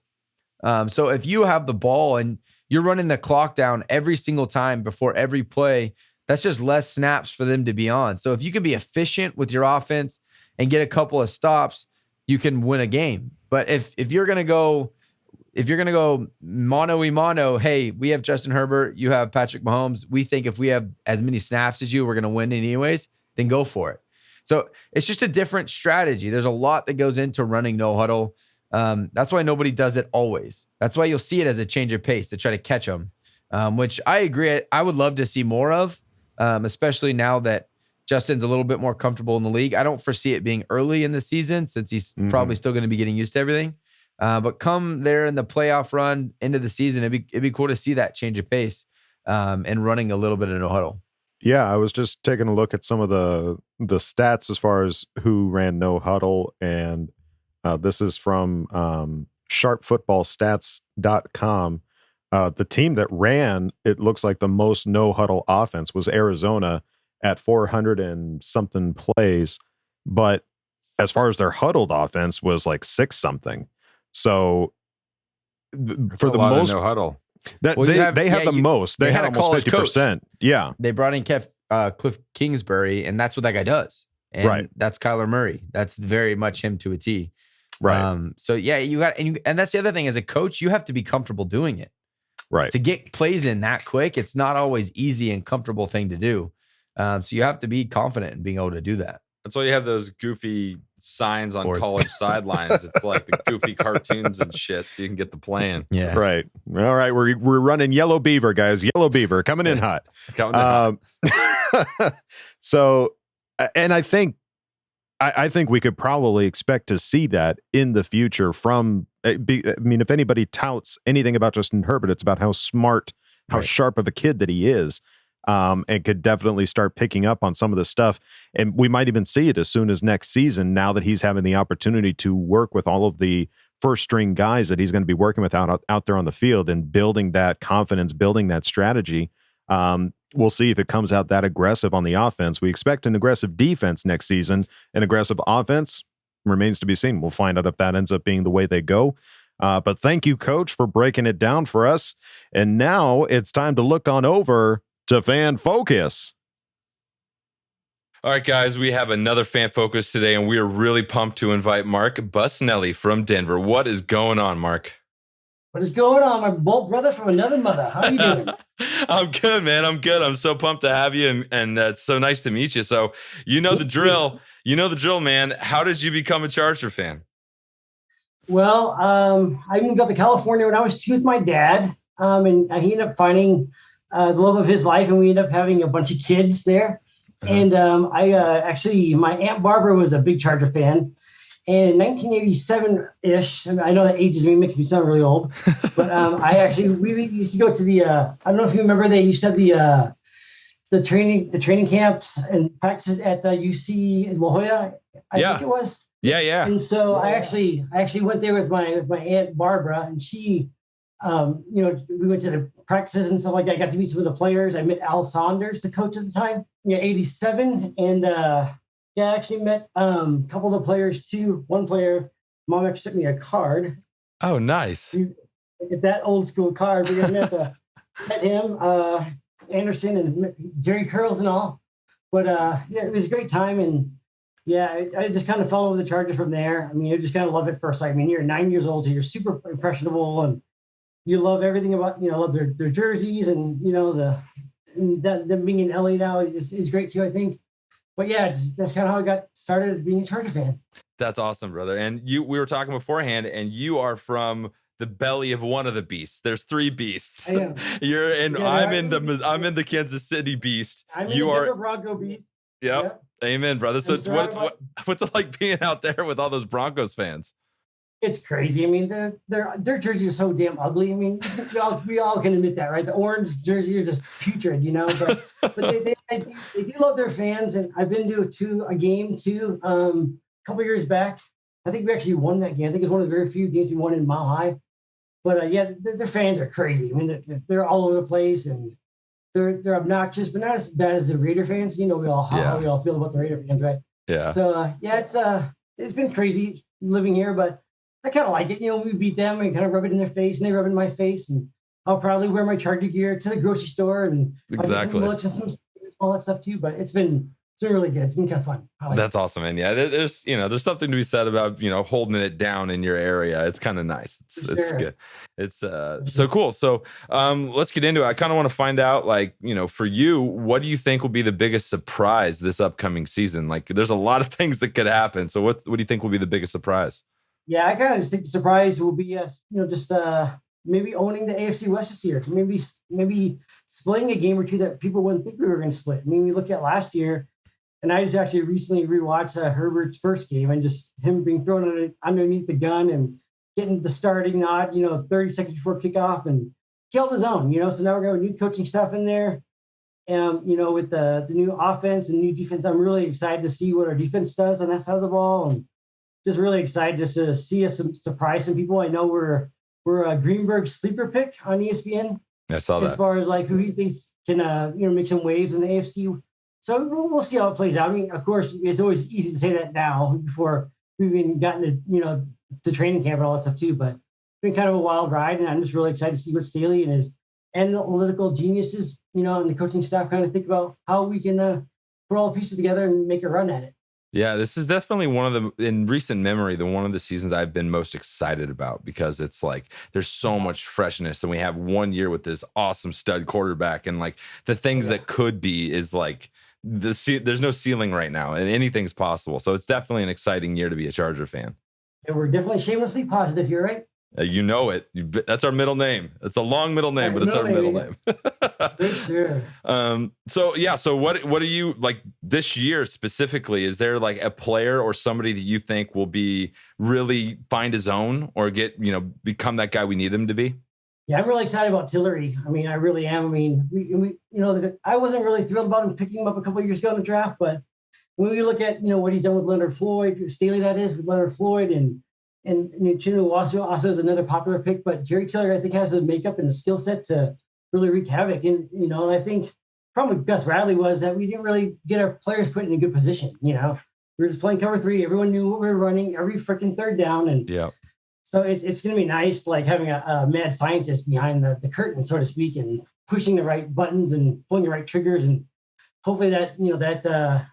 H: So if you have the ball and you're running the clock down every single time before every play, that's just less snaps for them to be on. So if you can be efficient with your offense and get a couple of stops, you can win a game. But if you're gonna go mano a mano, hey, we have Justin Herbert, you have Patrick Mahomes. We think if we have as many snaps as you, we're gonna win anyways. Then go for it. So it's just a different strategy. There's a lot that goes into running no huddle. That's why nobody does it always. That's why you'll see it as a change of pace to try to catch them, which I agree. I would love to see more of, especially now that Justin's a little bit more comfortable in the league. I don't foresee it being early in the season since he's probably still going to be getting used to everything. But come there in the playoff run into the season, it'd be cool to see that change of pace and running a little bit of no huddle.
B: Yeah, I was just taking a look at some of the stats as far as who ran no huddle, and this is from sharpfootballstats.com. The team that ran, it looks like the most no huddle offense was Arizona at 400 and something plays, but as far as their huddled offense was like 6 something. So for the most
G: no huddle.
B: They have the most. They had almost 50%. Yeah.
H: They brought in Cliff Kingsbury, and that's what that guy does. And that's Kyler Murray. That's very much him to a T.
B: Right.
H: So yeah, you got, and that's the other thing, as a coach, you have to be comfortable doing it.
B: Right.
H: To get plays in that quick, it's not always easy and comfortable thing to do. So you have to be confident in being able to do that.
G: That's why you have those goofy signs on college sidelines. It's like the goofy cartoons and shit, so you can get the plan.
H: Yeah.
B: Right. All right. We're running Yellow Beaver, guys. Yellow Beaver coming in hot. So, and I think we could probably expect to see that in the future from, I mean, if anybody touts anything about Justin Herbert, it's about how smart, how sharp of a kid that he is. And could definitely start picking up on some of the stuff. And we might even see it as soon as next season, now that he's having the opportunity to work with all of the first string guys that he's going to be working with out there on the field and building that confidence, building that strategy. We'll see if it comes out that aggressive on the offense. We expect an aggressive defense next season. An aggressive offense remains to be seen. We'll find out if that ends up being the way they go. But thank you, Coach, for breaking it down for us. And now it's time to look on over to Fan Focus.
G: All right, guys, we have another Fan Focus today, and we are really pumped to invite Mark Busnelli from Denver. What is going on, Mark?
O: What is going on, my Bolt brother from another mother? How are you doing?
G: I'm good, man. I'm good. I'm so pumped to have you, and it's so nice to meet you. So you know the drill. You know the drill, man. How did you become a Charger fan?
O: Well, I moved up to California when I was 2 with my dad, and he ended up finding the love of his life, and we ended up having a bunch of kids there. And I actually, my Aunt Barbara was a big Charger fan. And in 1987-ish, I know that ages me, makes me sound really old, but we used to go to the, I don't know if you remember, they used to have the training camps and practices at the UC in La Jolla, I think it was.
G: Yeah.
O: And so I actually went there with my Aunt Barbara, and she, we went to the practices and stuff like that. I got to meet some of the players. I met Al Saunders, the coach at the time, 87. And I actually met a couple of the players too. One player, Mom actually sent me a card.
G: Oh, nice.
O: Get that old school card. We met him, Anderson and Jerry Curls and all. But it was a great time. And I just kind of fell in love with the Chargers from there. I mean, you just kind of love it at first sight. I mean, you're 9 years old, so you're super impressionable, and you love everything about, love their jerseys, and them being in LA now is great too, I think. But that's kind of how I got started being a Charger fan.
G: That's awesome, brother. And we were talking beforehand, and you are from the belly of one of the beasts. There's 3 beasts.
O: I am.
G: You're in. I'm in the Kansas City beast.
O: I'm in the Denver Bronco beast.
G: Yep. Amen, brother. So what's it like being out there with all those Broncos fans?
O: It's crazy. I mean, their jerseys are so damn ugly. I mean, we all can admit that, right? The orange jersey are just putrid, But they do love their fans, and I've been to a game too. A couple years back, I think we actually won that game. I think it's one of the very few games we won in Mile High. But their fans are crazy. I mean, they're all over the place, and they're obnoxious, but not as bad as the Raider fans. How we all feel about the Raider fans, right?
G: Yeah.
O: So it's been crazy living here, but I kind of like it. We beat them and kind of rub it in their face, and they rub it in my face, and I'll probably wear my Charger gear to the grocery store and
G: exactly
O: some looks and some all that stuff too. But it's been really good. It's been kind of fun.
G: That's awesome, man. Yeah, there's something to be said about holding it down in your area. It's kind of nice. It's good. It's so cool. So let's get into it. I kind of want to find out, for you, what do you think will be the biggest surprise this upcoming season? Like, there's a lot of things that could happen. So what do you think will be the biggest surprise?
O: Yeah, I kind of just think the surprise will be maybe owning the AFC West this year. Maybe splitting a game or two that people wouldn't think we were going to split. I mean, we look at last year, and I just actually recently rewatched Herbert's first game, and just him being thrown underneath the gun and getting the starting nod, 30 seconds before kickoff, and killed his own. So now we're going to new coaching stuff in there. With the new offense and new defense, I'm really excited to see what our defense does on that side of the ball, and just really excited just to see us surprise some people. I know we're a Greenberg sleeper pick on ESPN.
G: I saw that.
O: As far as who he thinks can make some waves in the AFC. So we'll see how it plays out. I mean, of course, it's always easy to say that now before we've even gotten to training camp and all that stuff too. But it's been kind of a wild ride, and I'm just really excited to see what Staley and his analytical geniuses and the coaching staff kind of think about how we can put all the pieces together and make a run at it.
G: Yeah, this is definitely one of the, in recent memory, one of the seasons I've been most excited about, because it's like there's so much freshness, and we have 1 year with this awesome stud quarterback, and like the things that could be is like there's no ceiling right now, and anything's possible. So it's definitely an exciting year to be a Charger fan.
O: And we're definitely shamelessly positive here, right?
G: You know it. That's our middle name. It's a long middle name, but it's our middle name.
O: For sure.
G: So what are you like this year specifically? Is there like a player or somebody that you think will be really find his own or become that guy we need him to be?
O: Yeah, I'm really excited about Tillery. I mean, I really am. I mean, I wasn't really thrilled about him picking him up a couple of years ago in the draft, but when we look at what he's done with Leonard Floyd, Staley, that is, with Leonard Floyd, and Chinu also is another popular pick, but Jerry Tillery, I think, has the makeup and the skill set to really wreak havoc. And I think problem with Gus Bradley was that we didn't really get our players put in a good position. We were just playing cover 3. Everyone knew what we were running every freaking third down. And so it's going to be nice, like having a mad scientist behind the curtain, so to speak, and pushing the right buttons and pulling the right triggers. And hopefully that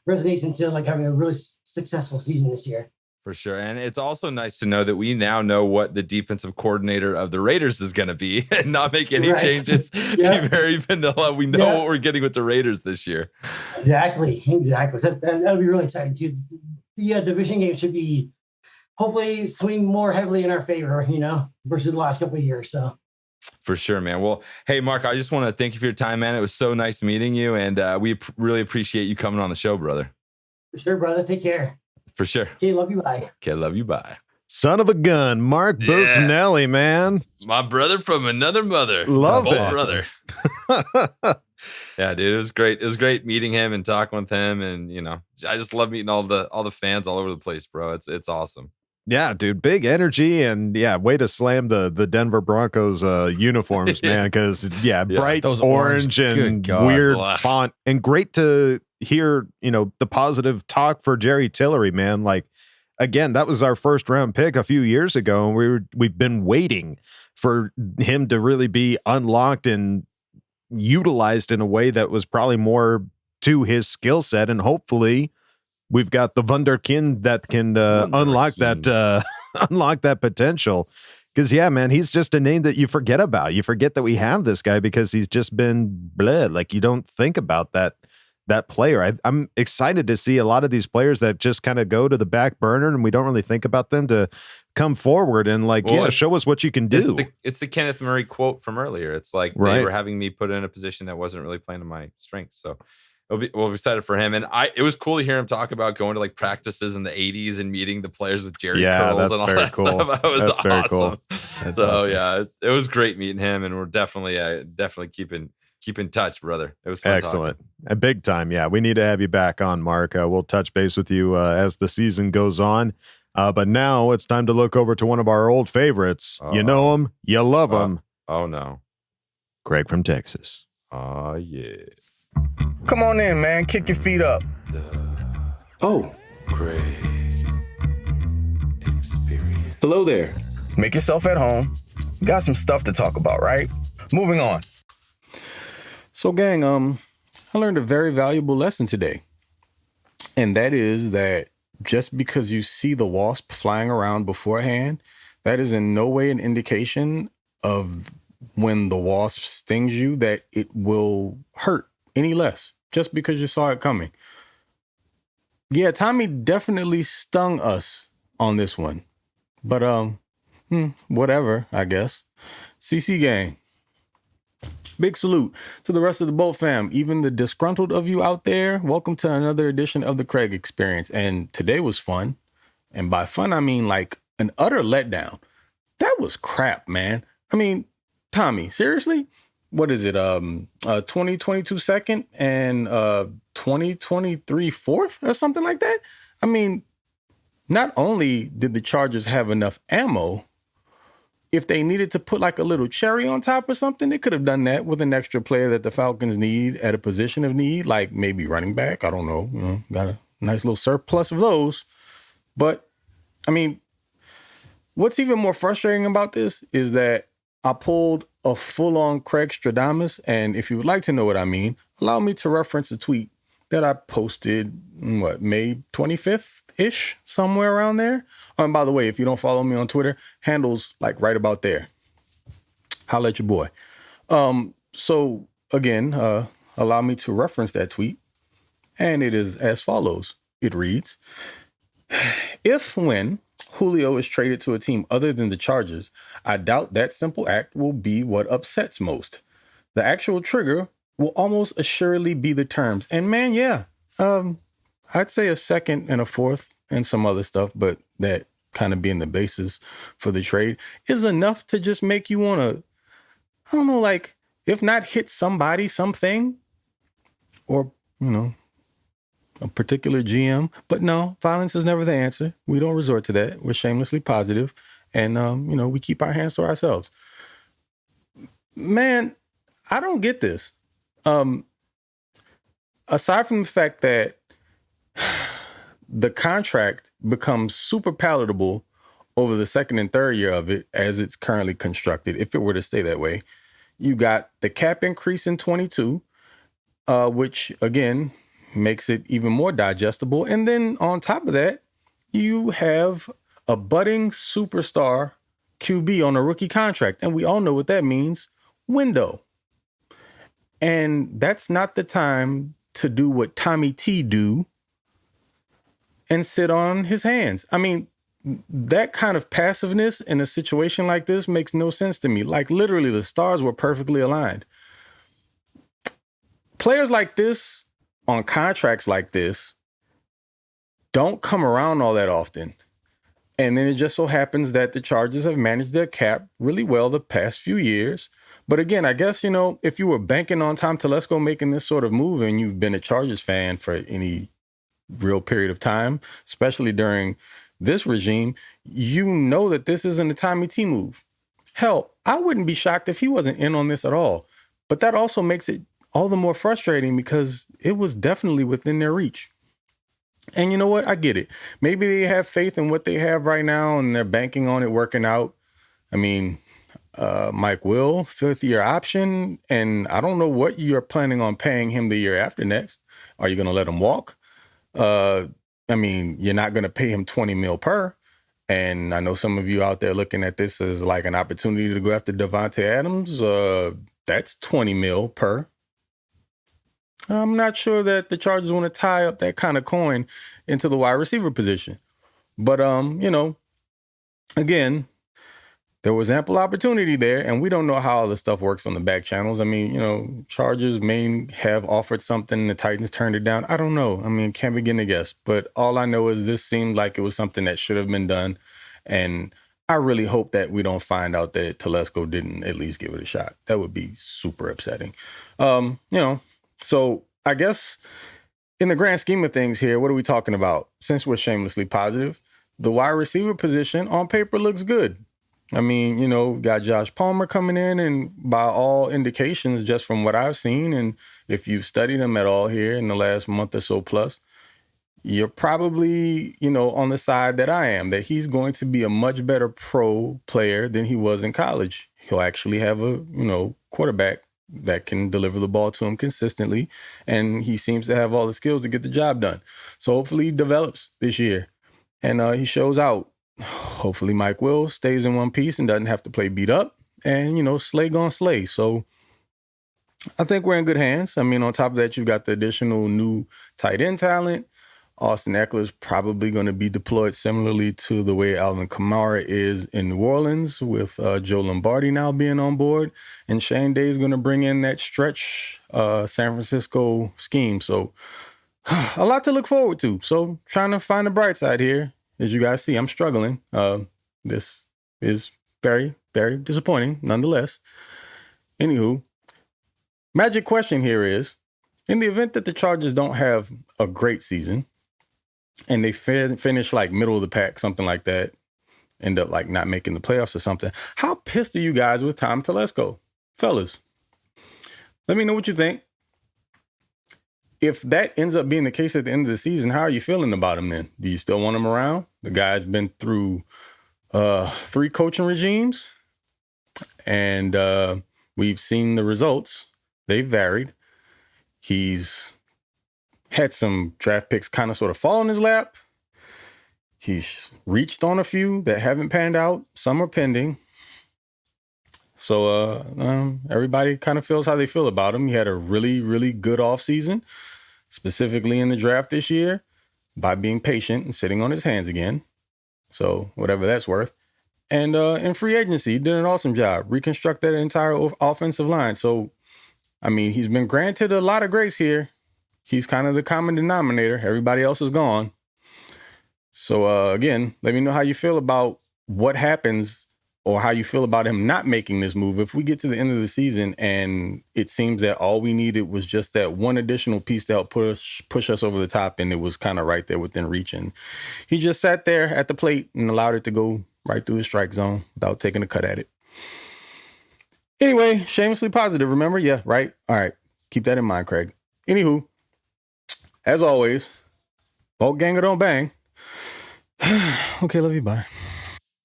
O: resonates into like having a really successful season this year.
G: For sure. And it's also nice to know that we now know what the defensive coordinator of the Raiders is going to be and not make any changes. Be very vanilla. We know what we're getting with the Raiders this year.
O: Exactly. So that'll be really exciting too. The division game should be hopefully swing more heavily in our favor, versus the last couple of years. So.
G: For sure, man. Well, hey, Mark, I just want to thank you for your time, man. It was so nice meeting you. And we really appreciate you coming on the show, brother.
O: For sure, brother. Take care.
G: For sure.
O: Okay, love you, bye.
G: Okay, love you, bye.
B: Son of a gun, Mark Busnelli, man.
G: My brother from another mother.
B: Love it.
G: Brother. Yeah, dude, it was great. It was great meeting him and talking with him, and I just love meeting all the fans all over the place, bro. It's awesome.
B: Yeah, dude, big energy, and way to slam the Denver Broncos uniforms, man, because bright
H: those
B: orange and weird font, and great to hear the positive talk for Jerry Tillery, man. Like, again, that was our first round pick a few years ago, and we've been waiting for him to really be unlocked and utilized in a way that was probably more to his skill set, and hopefully we've got the Wunderkind that can unlock that potential. Because man, he's just a name that you forget about. You forget that we have this guy because he's just been bled. Like, you don't think about that player. I'm excited to see a lot of these players that just kind of go to the back burner and we don't really think about them to come forward and show us what you can do.
G: It's the Kenneth Murray quote from earlier. It's like they were having me put in a position that wasn't really playing to my strengths. So we'll be excited for him. And it was cool to hear him talk about going to like practices in the 80s and meeting the players with Jerry curls and all that stuff. That was awesome. Awesome. It was great meeting him, and we're definitely keep in touch, brother. It was fun.
B: Excellent. A big time. Yeah, we need to have you back on, Mark. We'll touch base with you as the season goes on. But now it's time to look over to one of our old favorites. You know him, you love him.
G: Oh no,
B: Greg from Texas.
G: Oh yeah.
S: Come on in, man. Kick your feet up.
G: Greg experience.
S: Hello there. Make yourself at home. We got some stuff to talk about, right? Moving on. So, gang, I learned a very valuable lesson today. And that is that just because you see the wasp flying around beforehand, that is in no way an indication of when the wasp stings you that it will hurt any less, just because you saw it coming. Yeah, Tommy definitely stung us on this one. But, whatever, I guess. CC gang. Big salute to the rest of the Bolt fam, even the disgruntled of you out there. Welcome to another edition of the Craig Experience. And today was fun. And by fun, I mean like an utter letdown. That was crap, man. I mean, Tommy, seriously? What is it? 2022 second and 2023 fourth or something like that? I mean, not only did the Chargers have enough ammo, if they needed to put like a little cherry on top or something, they could have done that with an extra player that the Falcons need at a position of need, like maybe running back. I don't know. Got a nice little surplus of those. But, I mean, what's even more frustrating about this is that I pulled a full-on Craig Stradamus. And if you would like to know what I mean, allow me to reference a tweet that I posted, May 25th-ish, somewhere around there. And by the way, if you don't follow me on Twitter, handle's like right about there. Holla at your boy. So again, allow me to reference that tweet. And it is as follows. It reads, when Julio is traded to a team other than the Chargers, I doubt that simple act will be what upsets most. The actual trigger will almost assuredly be the terms. And man, yeah, I'd say a second and a fourth and some other stuff, but that kind of being the basis for the trade is enough to just make you want to, I don't know, like, if not hit somebody, something, or, a particular GM. But no, violence is never the answer. We don't resort to that. We're shamelessly positive, and we keep our hands to ourselves. Man, I don't get this. Aside from the fact that the contract becomes super palatable over the second and third year of it as it's currently constructed, if it were to stay that way, you got the cap increase in 22, which again makes it even more digestible. And then on top of that, you have a budding superstar QB on a rookie contract. And we all know what that means. Window. And that's not the time to do what Tommy T do and sit on his hands. I mean, that kind of passiveness in a situation like this makes no sense to me. Like, literally, the stars were perfectly aligned. Players like this on contracts like this don't come around all that often. And then it just so happens that the Chargers have managed their cap really well the past few years. But again, I guess, if you were banking on Tom Telesco making this sort of move and you've been a Chargers fan for any real period of time, especially during this regime, you know that this isn't a Tommy T move. Hell, I wouldn't be shocked if he wasn't in on this at all. But that also makes it all the more frustrating because it was definitely within their reach. And you know what? I get it. Maybe they have faith in what they have right now and they're banking on it working out. I mean, Mike Will, 5th-year option, and I don't know what you're planning on paying him the year after next. Are you going to let him walk? You're not going to pay him $20 million per. And I know some of you out there looking at this as like an opportunity to go after Devontae Adams. That's $20 million per. I'm not sure that the Chargers want to tie up that kind of coin into the wide receiver position. But, again, there was ample opportunity there, and we don't know how all this stuff works on the back channels. I mean, Chargers may have offered something, the Titans turned it down. I don't know. I mean, can't begin to guess. But all I know is this seemed like it was something that should have been done. And I really hope that we don't find out that Telesco didn't at least give it a shot. That would be super upsetting. So I guess in the grand scheme of things here, what are we talking about? Since we're shamelessly positive, the wide receiver position on paper looks good. I mean, got Josh Palmer coming in, and by all indications, just from what I've seen, and if you've studied him at all here in the last month or so plus, you're probably, on the side that I am, that he's going to be a much better pro player than he was in college. He'll actually have a, quarterback that can deliver the ball to him consistently, and he seems to have all the skills to get the job done. So hopefully he develops this year, and he shows out. Hopefully Mike Will stays in one piece and doesn't have to play beat up, and, slay gon' slay. So I think we're in good hands. I mean, on top of that, you've got the additional new tight end talent. Austin Eckler's probably going to be deployed similarly to the way Alvin Kamara is in New Orleans, with Joe Lombardi now being on board. And Shane Day is going to bring in that stretch San Francisco scheme. So a lot to look forward to. So trying to find the bright side here. As you guys see, I'm struggling. This is very, very disappointing nonetheless. Anywho, magic question here is, in the event that the Chargers don't have a great season and they finish like middle of the pack, something like that, end up like not making the playoffs or something, how pissed are you guys with Tom Telesco? Fellas, let me know what you think. If that ends up being the case at the end of the season, how are you feeling about him then? Do you still want him around? The guy's been through 3 coaching regimes. And we've seen the results. They've varied. He's had some draft picks kind of sort of fall in his lap. He's reached on a few that haven't panned out. Some are pending. So everybody kind of feels how they feel about him. He had a really, really good offseason, specifically in the draft this year, by being patient and sitting on his hands again. So whatever that's worth. And in free agency, he did an awesome job. Reconstruct that entire offensive line. So, I mean, he's been granted a lot of grace here. He's kind of the common denominator. Everybody else is gone. So, again, let me know how you feel about what happens or how you feel about him not making this move. If we get to the end of the season and it seems that all we needed was just that one additional piece to help push us over the top, and it was kind of right there within reach. And he just sat there at the plate and allowed it to go right through the strike zone without taking a cut at it. Anyway, shamelessly positive, remember? Yeah, right? All right. Keep that in mind, Craig. Anywho, as always, Bolt gang or don't bang. Okay, love you. Bye.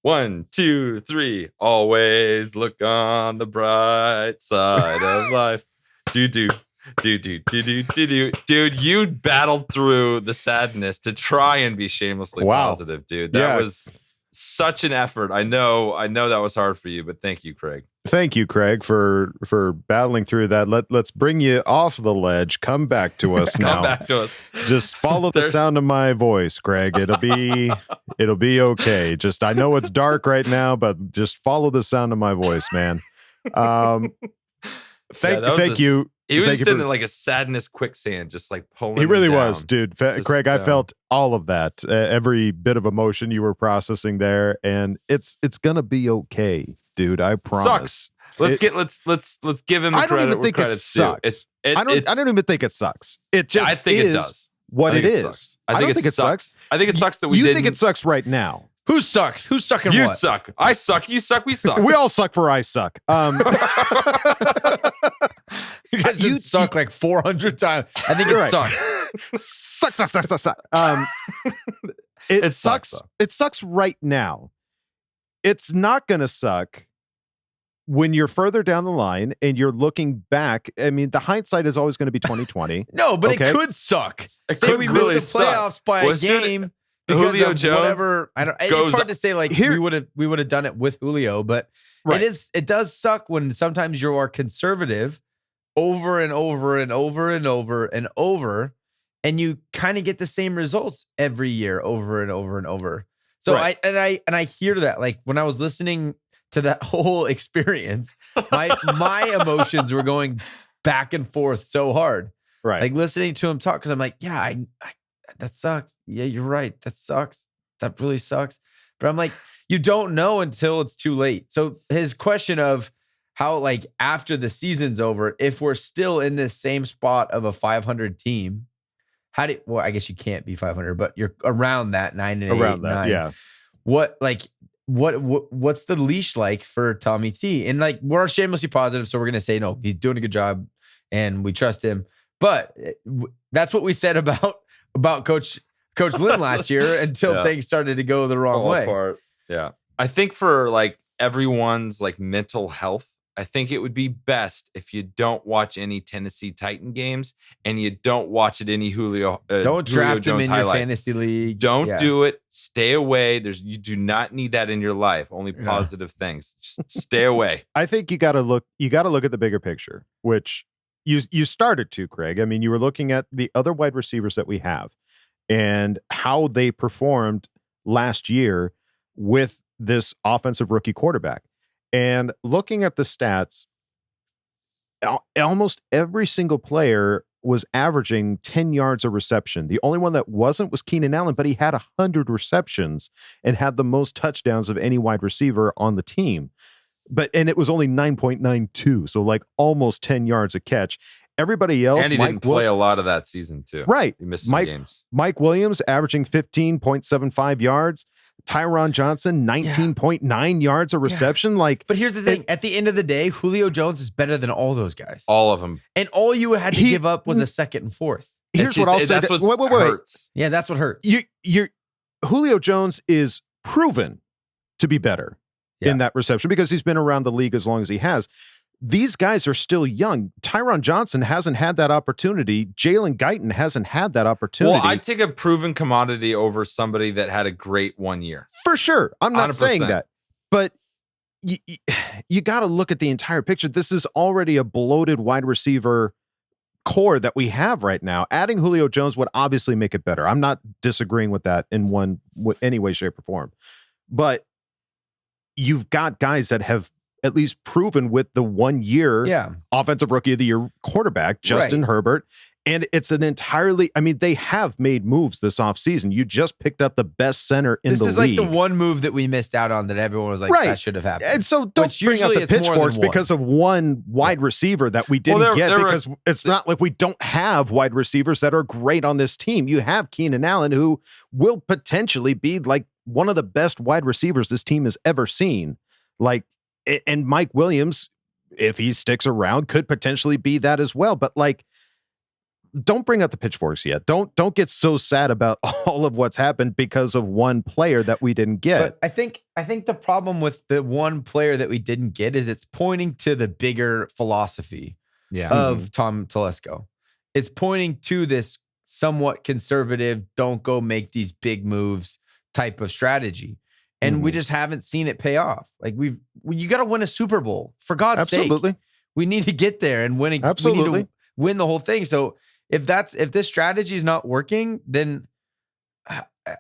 G: 1, 2, 3. Always look on the bright side of life. Dude, you battled through the sadness to try and be shamelessly positive, dude. That was such an effort. I know that was hard for you, but thank you, Craig.
B: Thank you, Craig, for battling through that. Let's bring you off the ledge. Come back to us now.
G: Come back to us.
B: Just follow the sound of my voice, Craig. It'll be okay. Just I know it's dark right now, but just follow the sound of my voice, man. Thank you.
G: He was sitting in like a sadness quicksand, just like pulling.
B: He really
G: him down.
B: was, dude. Craig, I felt all of that, every bit of emotion you were processing there, and it's gonna be okay, dude. I promise.
G: Sucks. Let's give him the credit.
B: I don't even think it sucks. I don't even think it sucks. It just
G: I think it does.
B: What it is.
G: Sucks. I think it sucks. I think it sucks that we
B: You
G: didn't.
B: think it sucks right now?
H: Who sucks? Who's sucking
G: You
H: what?
G: suck. I suck. You suck. We suck.
B: We all suck for I suck.
H: You guys suck like 400 times. I think it sucks.
B: Suck. It sucks. It sucks right now. It's not going to suck when you're further down the line and you're looking back. I mean, the hindsight is always going to be 2020.
H: No, but it could suck.
G: It
H: Say
G: could
H: we
G: really
H: missed the playoffs
G: suck.
H: by a game.
G: Julio Jones.
H: Whatever. It's hard to say. Like we would have done it with Julio, but it does suck when sometimes you are conservative over and over and over and over and over, and you kind of get the same results every year over and over and over. So I hear that. Like when I was listening to that whole experience, my emotions were going back and forth so hard.
B: Right.
H: Like listening to him talk, because I'm like, yeah, I that sucks. Yeah, you're right. That sucks. That really sucks. But I'm like, you don't know until it's too late. So his question of how, like, after the season's over, if we're still in this same spot of a 500 team, well, I guess you can't be 500, but you're around that 9-8,
B: around that,
H: 9.
B: yeah.
H: What's the leash like for Tommy T? And like, we're shamelessly positive, so we're gonna say no, he's doing a good job, and we trust him. But that's what we said about Coach Lynn last year until things started to go the wrong way.
G: Apart. Yeah, I think for like everyone's like mental health, I think it would be best if you don't watch any Tennessee Titan games and you don't watch any Julio.
H: Don't draft
G: Julio Jones
H: him in
G: highlights.
H: your fantasy league.
G: Don't do it. Stay away. You do not need that in your life. Only positive things. Just stay away.
B: I think you got to look at the bigger picture, which you started to, Craig. I mean, you were looking at the other wide receivers that we have and how they performed last year with this offensive rookie quarterback. And looking at the stats, almost every single player was averaging 10 yards a reception. The only one that wasn't was Keenan Allen, but he had 100 receptions and had the most touchdowns of any wide receiver on the team. And it was only 9.92, so like almost 10 yards a catch. Everybody else,
G: and he didn't play a lot of that season too.
B: Right,
G: he missed some games.
B: Mike Williams averaging 15.75 yards. Tyron Johnson, 19.9 yards a reception. Like,
H: but here's the thing: at the end of the day, Julio Jones is better than all those guys.
G: All of them.
H: And all you had to give up was a second and fourth.
B: Here's what I'll say.
G: That's what hurts.
H: Yeah, that's what hurts.
B: Julio Jones is proven to be better in that reception because he's been around the league as long as he has. these guys are still young. Tyron Johnson hasn't had that opportunity. Jalen Guyton hasn't had that opportunity.
G: Well, I'd take a proven commodity over somebody that had a great 1 year.
B: For sure. I'm not
G: 100%.
B: saying that. But you got to look at the entire picture. This is already a bloated wide receiver core that we have right now. Adding Julio Jones would obviously make it better. I'm not disagreeing with that in any way, shape, or form. But you've got guys that have at least proven with the 1 year offensive rookie of the year quarterback, Justin Herbert. And it's an entirely, I mean, they have made moves this offseason. You just picked up the best center in the league.
H: This is like the one move that we missed out on that everyone was like, that should have happened.
B: And so don't bring up the pitchforks because of one wide receiver that we didn't get, because it's not like we don't have wide receivers that are great on this team. You have Keenan Allen, who will potentially be like one of the best wide receivers this team has ever seen. Like, and Mike Williams, if he sticks around, could potentially be that as well. But like, don't bring up the pitchforks yet. Don't get so sad about all of what's happened because of one player that we didn't get.
H: But I think the problem with the one player that we didn't get is it's pointing to the bigger philosophy of Tom Telesco. It's pointing to this somewhat conservative, don't go make these big moves type of strategy. And we just haven't seen it pay off. Like you got to win a Super Bowl, for God's sake. We need to get there and win. We need to win the whole thing. So if this strategy is not working, then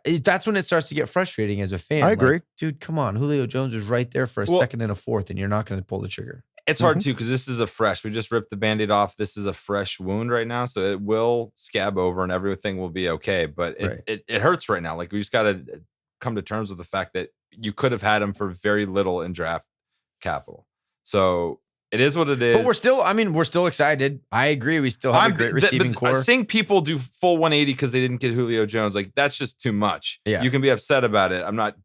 H: that's when it starts to get frustrating as a fan.
B: I agree.
H: Like, dude, come on. Julio Jones is right there for a second and a fourth, and you're not going to pull the trigger.
G: It's hard too, because this is we just ripped the Band-Aid off. This is a fresh wound right now. So it will scab over and everything will be okay. But it hurts right now. Like, we just got to come to terms with the fact that you could have had him for very little in draft capital. So it is what it is.
H: But we're still excited. I agree. We still have a great receiving core.
G: Seeing people do full 180 because they didn't get Julio Jones, like, that's just too much.
H: Yeah.
G: You can be upset about it. I'm not,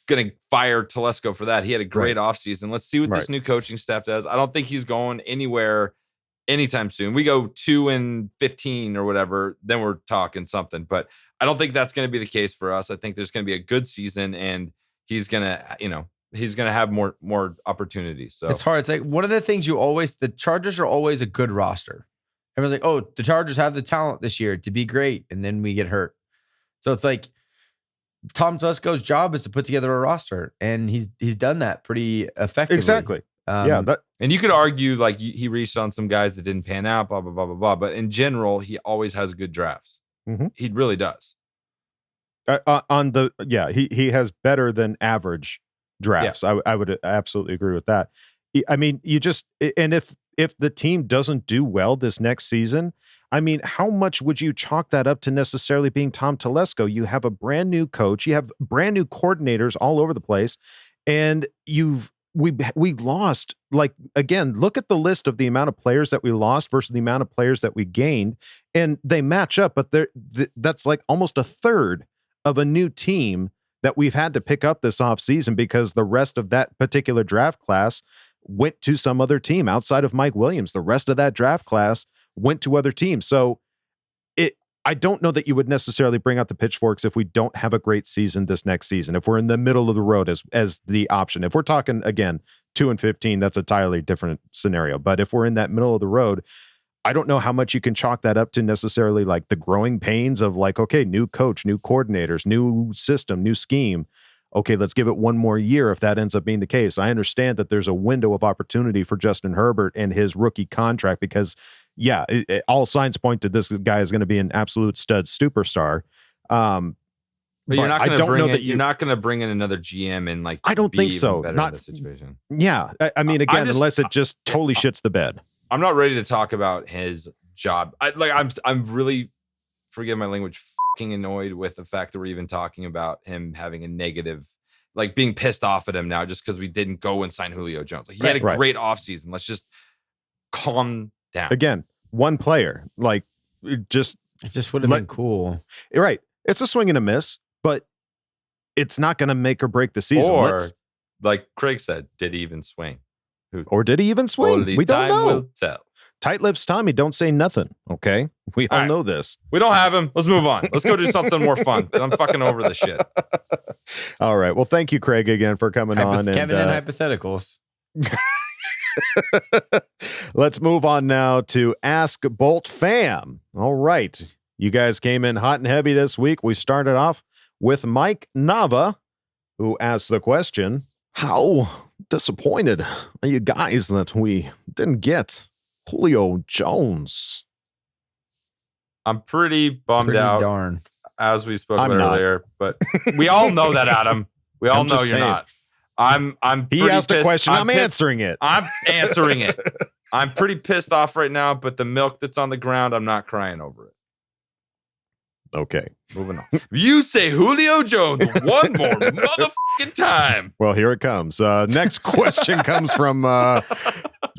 G: going to fire Telesco for that. He had a great offseason. Let's see what this new coaching staff does. I don't think he's going anywhere anytime soon. We go 2-15 or whatever, then we're talking something. But I don't think that's going to be the case for us. I think there's going to be a good season, and he's going to, he's going to have more opportunities. So
H: it's hard. It's like one of the things the Chargers are always a good roster. Everyone's like, oh, the Chargers have the talent this year to be great. And then we get hurt. So it's like Tom Telesco's job is to put together a roster, and he's done that pretty effectively.
B: Exactly.
G: And you could argue like he reached on some guys that didn't pan out, blah, blah, blah, blah, blah. But in general, he always has good drafts. He really does.
B: He has better than average drafts. I would absolutely agree with that. I mean, if the team doesn't do well this next season, I mean, how much would you chalk that up to necessarily being Tom Telesco? You have a brand new coach, you have brand new coordinators all over the place, and we lost. Like, again, look at the list of the amount of players that we lost versus the amount of players that we gained, and they match up, but that's like almost a third of a new team that we've had to pick up this offseason because the rest of that particular draft class went to some other team outside of Mike Williams. The rest of that draft class went to other teams. So I don't know that you would necessarily bring out the pitchforks if we don't have a great season this next season. If we're in the middle of the road as the option, if we're talking again 2-15, that's a entirely different scenario. But if we're in that middle of the road, I don't know how much you can chalk that up to necessarily like the growing pains of like, okay, new coach, new coordinators, new system, new scheme. Okay, let's give it one more year if that ends up being the case. I understand that there's a window of opportunity for Justin Herbert and his rookie contract because, all signs point to this guy is going to be an absolute stud superstar.
G: But you're not going to bring in, you're not going to bring in another GM and like.
B: I don't think so.
G: Better in this situation.
B: Yeah, I mean, again, unless it just totally shits the bed.
G: I'm not ready to talk about his job. I'm really, forgive my language, fucking annoyed with the fact that we're even talking about him having a negative, like being pissed off at him now just because we didn't go and sign Julio Jones. Like, he had a great offseason. Let's just calm down.
B: Again, one player, like it just
H: would have been cool.
B: Right. It's a swing and a miss, but it's not going to make or break the season.
G: Or, like Craig said, did he even swing?
B: Or did he even swing?
G: Only
B: we don't
G: time
B: know.
G: Will tell.
B: Tight lips Tommy don't say nothing, okay? We all know this.
G: We don't have him. Let's move on. Let's go do something more fun. I'm fucking over this shit.
B: All right. Well, thank you, Craig, again for coming on.
H: Kevin and hypotheticals.
B: Let's move on now to Ask Boltfam. All right. You guys came in hot and heavy this week. We started off with Mike Nava, who asked the question, how disappointed are you guys that we didn't get Julio Jones?
G: I'm pretty bummed out,
H: darn.
G: as we spoke
B: I'm
G: about
B: not.
G: earlier, but we all know that, Adam. We all
B: I'm
G: know
B: just
G: you're
B: saying.
G: not. I'm
B: He
G: pretty
B: asked a
G: pissed.
B: question. I'm
G: pissed.
B: answering it.
G: I'm answering it. I'm pretty pissed off right now, but the milk that's on the ground, I'm not crying over it.
B: Okay.
G: Moving on. You say Julio Jones one more motherfucking time.
B: Well, here it comes. Next question comes from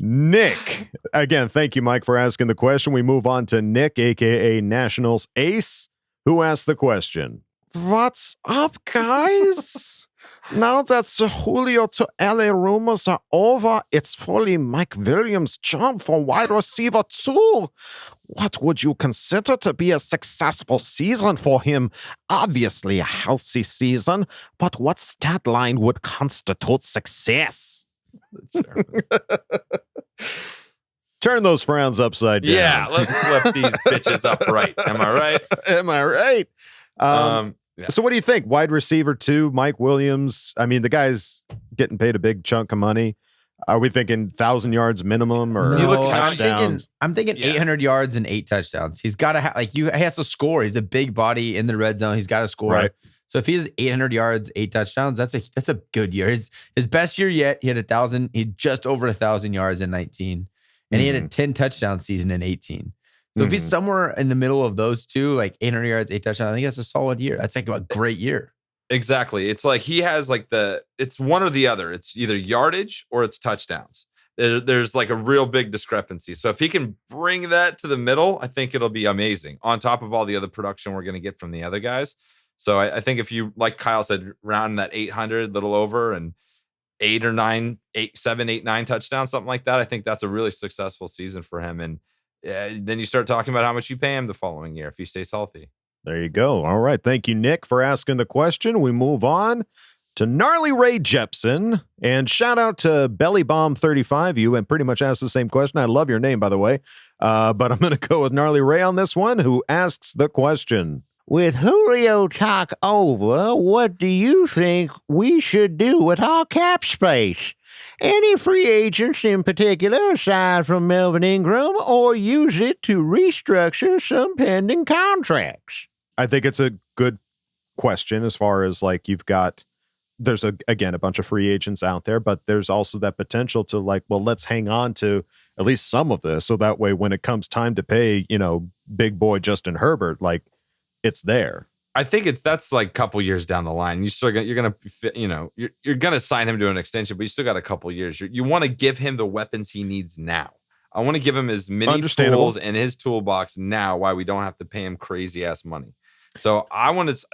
B: Nick. Again, thank you, Mike, for asking the question. We move on to Nick, a.k.a. Nationals Ace, who asked the question. What's up, guys? Now that the Julio to LA rumors are over, it's fully Mike Williams' job for wide receiver too. What would you consider to be a successful season for him? Obviously a healthy season, but what stat line would constitute success? Turn those frowns upside down.
G: Yeah, let's flip these bitches upright. Am I right?
B: Am I right?
G: Yeah.
B: So what do you think? Wide receiver 2, Mike Williams. I mean, the guy's getting paid a big chunk of money. Are we thinking 1,000 yards minimum or touchdowns?
H: I'm thinking 800 yards and 8 touchdowns. He's got to he has to score. He's a big body in the red zone. He's got to score.
B: Right.
H: So if he has 800 yards, 8 touchdowns, that's a good year. His best year yet. He had 1,000. He had just over 1,000 yards in 19, and he had a 10 touchdown season in 18. So if he's somewhere in the middle of those two, like 800 yards, 8 touchdowns, I think that's a solid year. That's like a great year.
G: Exactly. It's like he has like it's one or the other. It's either yardage or it's touchdowns. There's like a real big discrepancy. So if he can bring that to the middle, I think it'll be amazing on top of all the other production we're going to get from the other guys. So I think if you, like Kyle said, round that 800, little over, and 7, 8, 9 touchdowns, something like that, I think that's a really successful season for him. And then you start talking about how much you pay him the following year if he stays healthy.
B: There you go. All right. Thank you, Nick, for asking the question. We move on to Gnarly Ray Jepson. And shout out to Bellybomb35. You and pretty much asked the same question. I love your name, by the way. But I'm going to go with Gnarly Ray on this one, who asks the question. With Julio talk over, what do you think we should do with our cap space? Any free agents in particular, aside from Melvin Ingram, or use it to restructure some pending contracts? I think it's a good question as far as like there's a bunch of free agents out there, but there's also that potential to like, well, let's hang on to at least some of this. So that way, when it comes time to pay, big boy Justin Herbert, like it's there.
G: I think that's like a couple years down the line. You're gonna sign him to an extension, but you still got a couple years. You want to give him the weapons he needs now. I want to give him as many tools in his toolbox now, why we don't have to pay him crazy ass money. So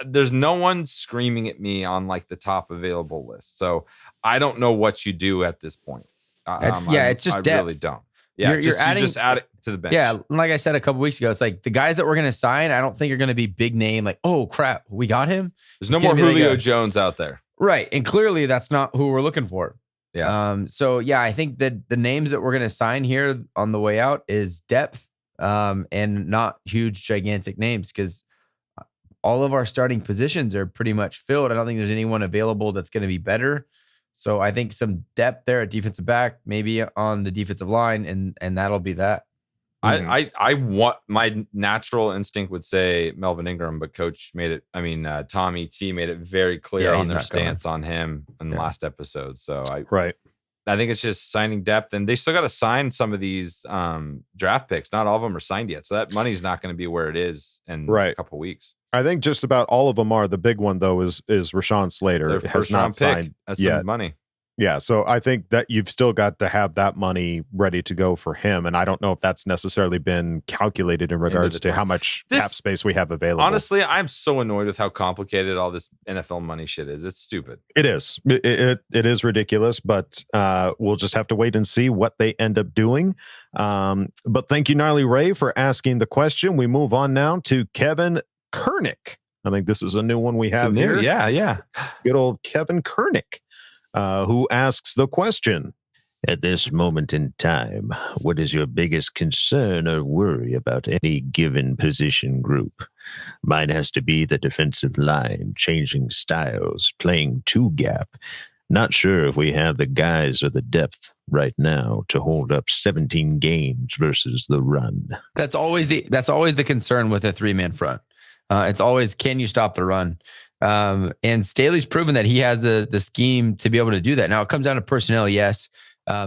G: there's no one screaming at me on like the top available list. So I don't know what you do at this point.
H: It's just depth.
G: I really don't. Yeah, you just add it to the bench.
H: Yeah, like I said a couple weeks ago, it's like the guys that we're going to sign, I don't think are going to be big name. Like, oh crap, we got him.
G: There's no more Julio Jones out there,
H: right? And clearly, that's not who we're looking for.
G: Yeah.
H: So yeah, I think that the names that we're going to sign here on the way out is depth, and not huge, gigantic names, because all of our starting positions are pretty much filled. I don't think there's anyone available that's going to be better. So I think some depth there at defensive back, maybe on the defensive line, and that'll be that.
G: I want, my natural instinct would say Melvin Ingram, but Coach Tommy T made it very clear on their stance on him in the last episode. So I think it's just signing depth, and they still got to sign some of these draft picks. Not all of them are signed yet, so that money's not going to be where it is in a couple weeks.
B: I think just about all of them are. The big one though is Rashawn Slater.
G: Their first round pick. That's some money.
B: Yeah, so I think that you've still got to have that money ready to go for him, and I don't know if that's necessarily been calculated in regards to how much cap space we have available.
G: Honestly, I'm so annoyed with how complicated all this NFL money shit is. It's stupid.
B: It is. It is ridiculous, but we'll just have to wait and see what they end up doing. But thank you, Gnarly Ray, for asking the question. We move on now to Kevin Kernick. I think this is a new one we have here.
G: Yeah.
B: Good old Kevin Kernick. Who asks the question,
R: At this moment in time, what is your biggest concern or worry about any given position group? Mine has to be the defensive line, changing styles, playing two-gap. Not sure if we have the guys or the depth right now to hold up 17 games versus the run.
H: That's always the concern with a three-man front. It's always, can you stop the run? And Staley's proven that he has the scheme to be able to do that. Now it comes down to personnel, yes.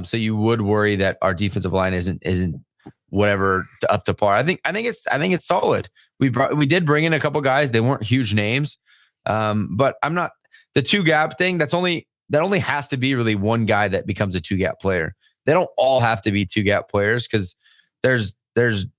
H: So you would worry that our defensive line isn't whatever up to par. I think it's solid. We did bring in a couple guys. They weren't huge names, but I'm not the two gap thing. That only has to be really one guy that becomes a two gap player. They don't all have to be two gap players because there's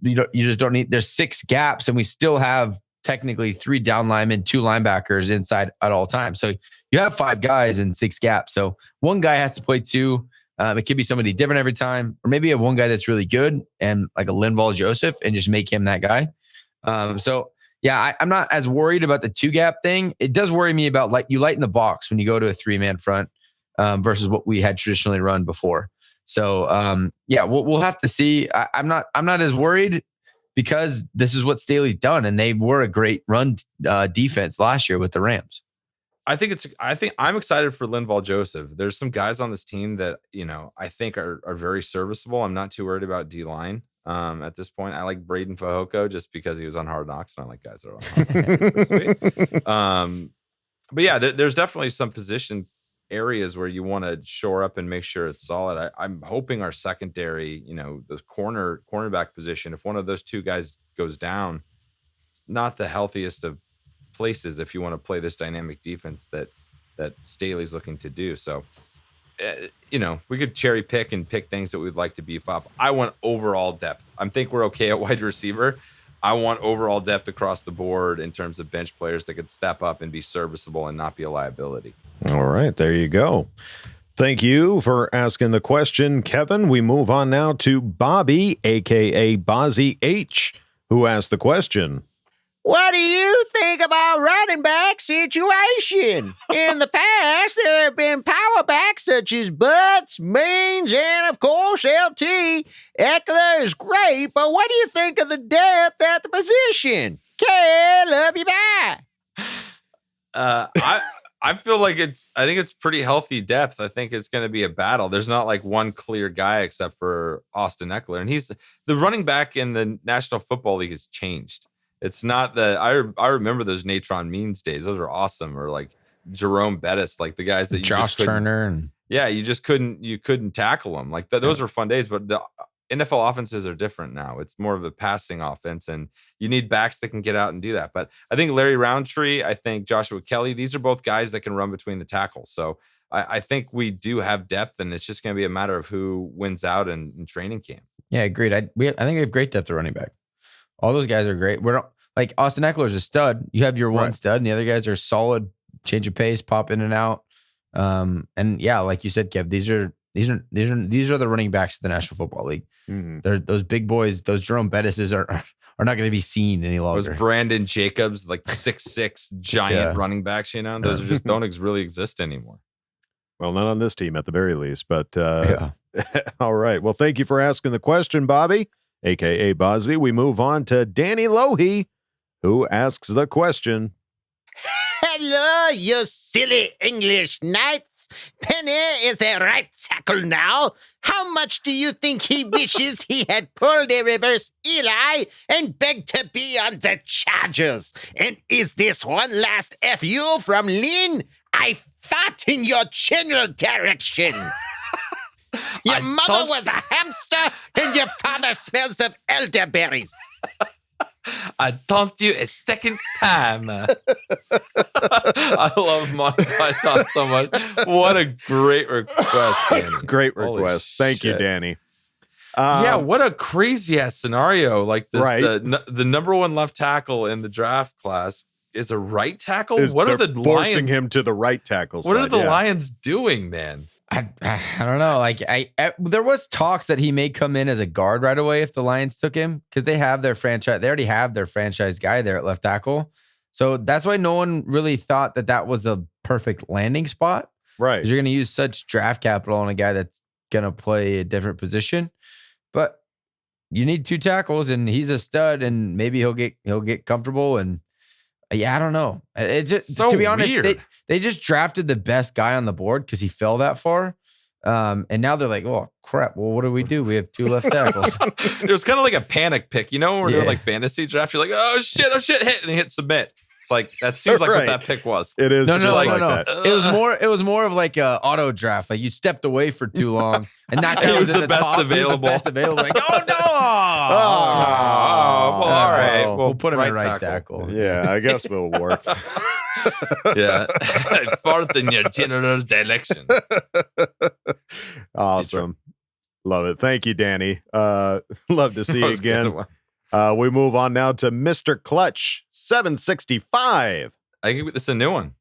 H: you just don't need. There's 6 gaps and we still have technically 3 down linemen, 2 linebackers inside at all times. So you have 5 guys and 6 gaps. So one guy has to play 2. It could be somebody different every time, or maybe you have one guy that's really good and like a Linval Joseph and just make him that guy. So yeah, I'm not as worried about the 2 gap thing. It does worry me about like you lighten the box when you go to a 3-man front versus what we had traditionally run before. So yeah, we'll have to see. I'm not as worried because this is what Staley's done, and they were a great run defense last year with the Rams.
G: I think I'm excited for Linval Joseph. There's some guys on this team that, I think are very serviceable. I'm not too worried about D-line at this point. I like Braden Fajoko just because he was on Hard Knocks, and I like guys that are on Hard Knocks. Sweet. But yeah, there's definitely some position areas where you want to shore up and make sure it's solid. I'm hoping our secondary, the cornerback position, if one of those 2 guys goes down, it's not the healthiest of places if you want to play this dynamic defense that Staley's looking to do. So, we could cherry pick and pick things that we'd like to beef up. I want overall depth. I think we're okay at wide receiver. I want overall depth across the board in terms of bench players that could step up and be serviceable and not be a liability.
B: All right, there you go. Thank you for asking the question, Kevin. We move on now to Bobby, a.k.a. Bozzy H, who asked the question.
R: What do you think about running back situation? In the past, there have been power backs such as Butts, Means, and of course LT. Eckler is great, but what do you think of the depth at the position? Okay, love you, bye.
G: I feel like I think it's pretty healthy depth. I think it's going to be a battle. There's not like one clear guy except for Austin Eckler, and he's the running back in the National Football League has changed. It's not I remember those Natron Means days. Those were awesome. Or like Jerome Bettis, like the guys that you
H: Josh Turner. And
G: you couldn't tackle them. Like those were fun days, but the NFL offenses are different now. It's more of a passing offense, and you need backs that can get out and do that. But I think Larry Roundtree, I think Joshua Kelly, these are both guys that can run between the tackles. So I think we do have depth, and it's just going to be a matter of who wins out in training camp.
H: Yeah, agreed. I think we have great depth at running back. All those guys are great. We're not, like Austin Eckler is a stud. You have your one stud, and the other guys are solid, change of pace, pop in and out. And yeah, like you said, Kev, these are the running backs of the National Football League.
B: Mm-hmm.
H: They're those big boys. Those Jerome Bettises are not going to be seen any longer.
G: Those Brandon Jacobs, like 6'6" giant running backs, those are just don't really exist anymore.
B: Well, not on this team at the very least, but all right. Well, thank you for asking the question, Bobby, a.k.a. Bozzy. We move on to Danny Lohi, who asks the question.
R: Hello, you silly English knights. Penny is a right tackle now. How much do you think he wishes he had pulled a reverse Eli and begged to be on the Chargers? And is this one last FU from Lynn? I thought in your general direction. Your mother was a hamster and your father smells of elderberries.
G: I taunt you a second time. I love Monty Python so much. What a great request, Danny.
B: Great request. Thank you, Danny.
G: Yeah, what a crazy ass scenario. Like this, the number one left tackle in the draft class is a right tackle. What are the
B: forcing
G: Lions
B: him to the right tackle?
G: What are the Lions doing, man?
H: I don't know. Like there was talks that he may come in as a guard right away if the Lions took him because they have their franchise. They already have their franchise guy there at left tackle. So that's why no one really thought that was a perfect landing spot.
B: Right.
H: You're going to use such draft capital on a guy that's gonna play a different position, but you need 2 tackles, and he's a stud, and maybe he'll get comfortable. And I don't know. It just
G: So
H: to be honest,
G: weird.
H: they just drafted the best guy on the board because he fell that far. And now they're like, oh crap. Well, what do? We have 2 left tackles.
G: It was kind of like a panic pick. You know, when we're doing like fantasy draft, you're like, oh shit, hit, and you hit submit. It's like that seems like what that pick was.
B: It is.
H: No.
B: That.
H: It was more of like a auto draft. Like you stepped away for too long, and that guy
G: was the best available.
H: Like, oh no!
G: Well, all right.
H: We'll put him in right tackle.
B: Yeah, I guess it'll work.
G: Yeah, fourth in your general direction.
B: Awesome, love it. Thank you, Danny. Love to see you again. We move on now to Mr. Clutch 765.
G: I think this is a new one.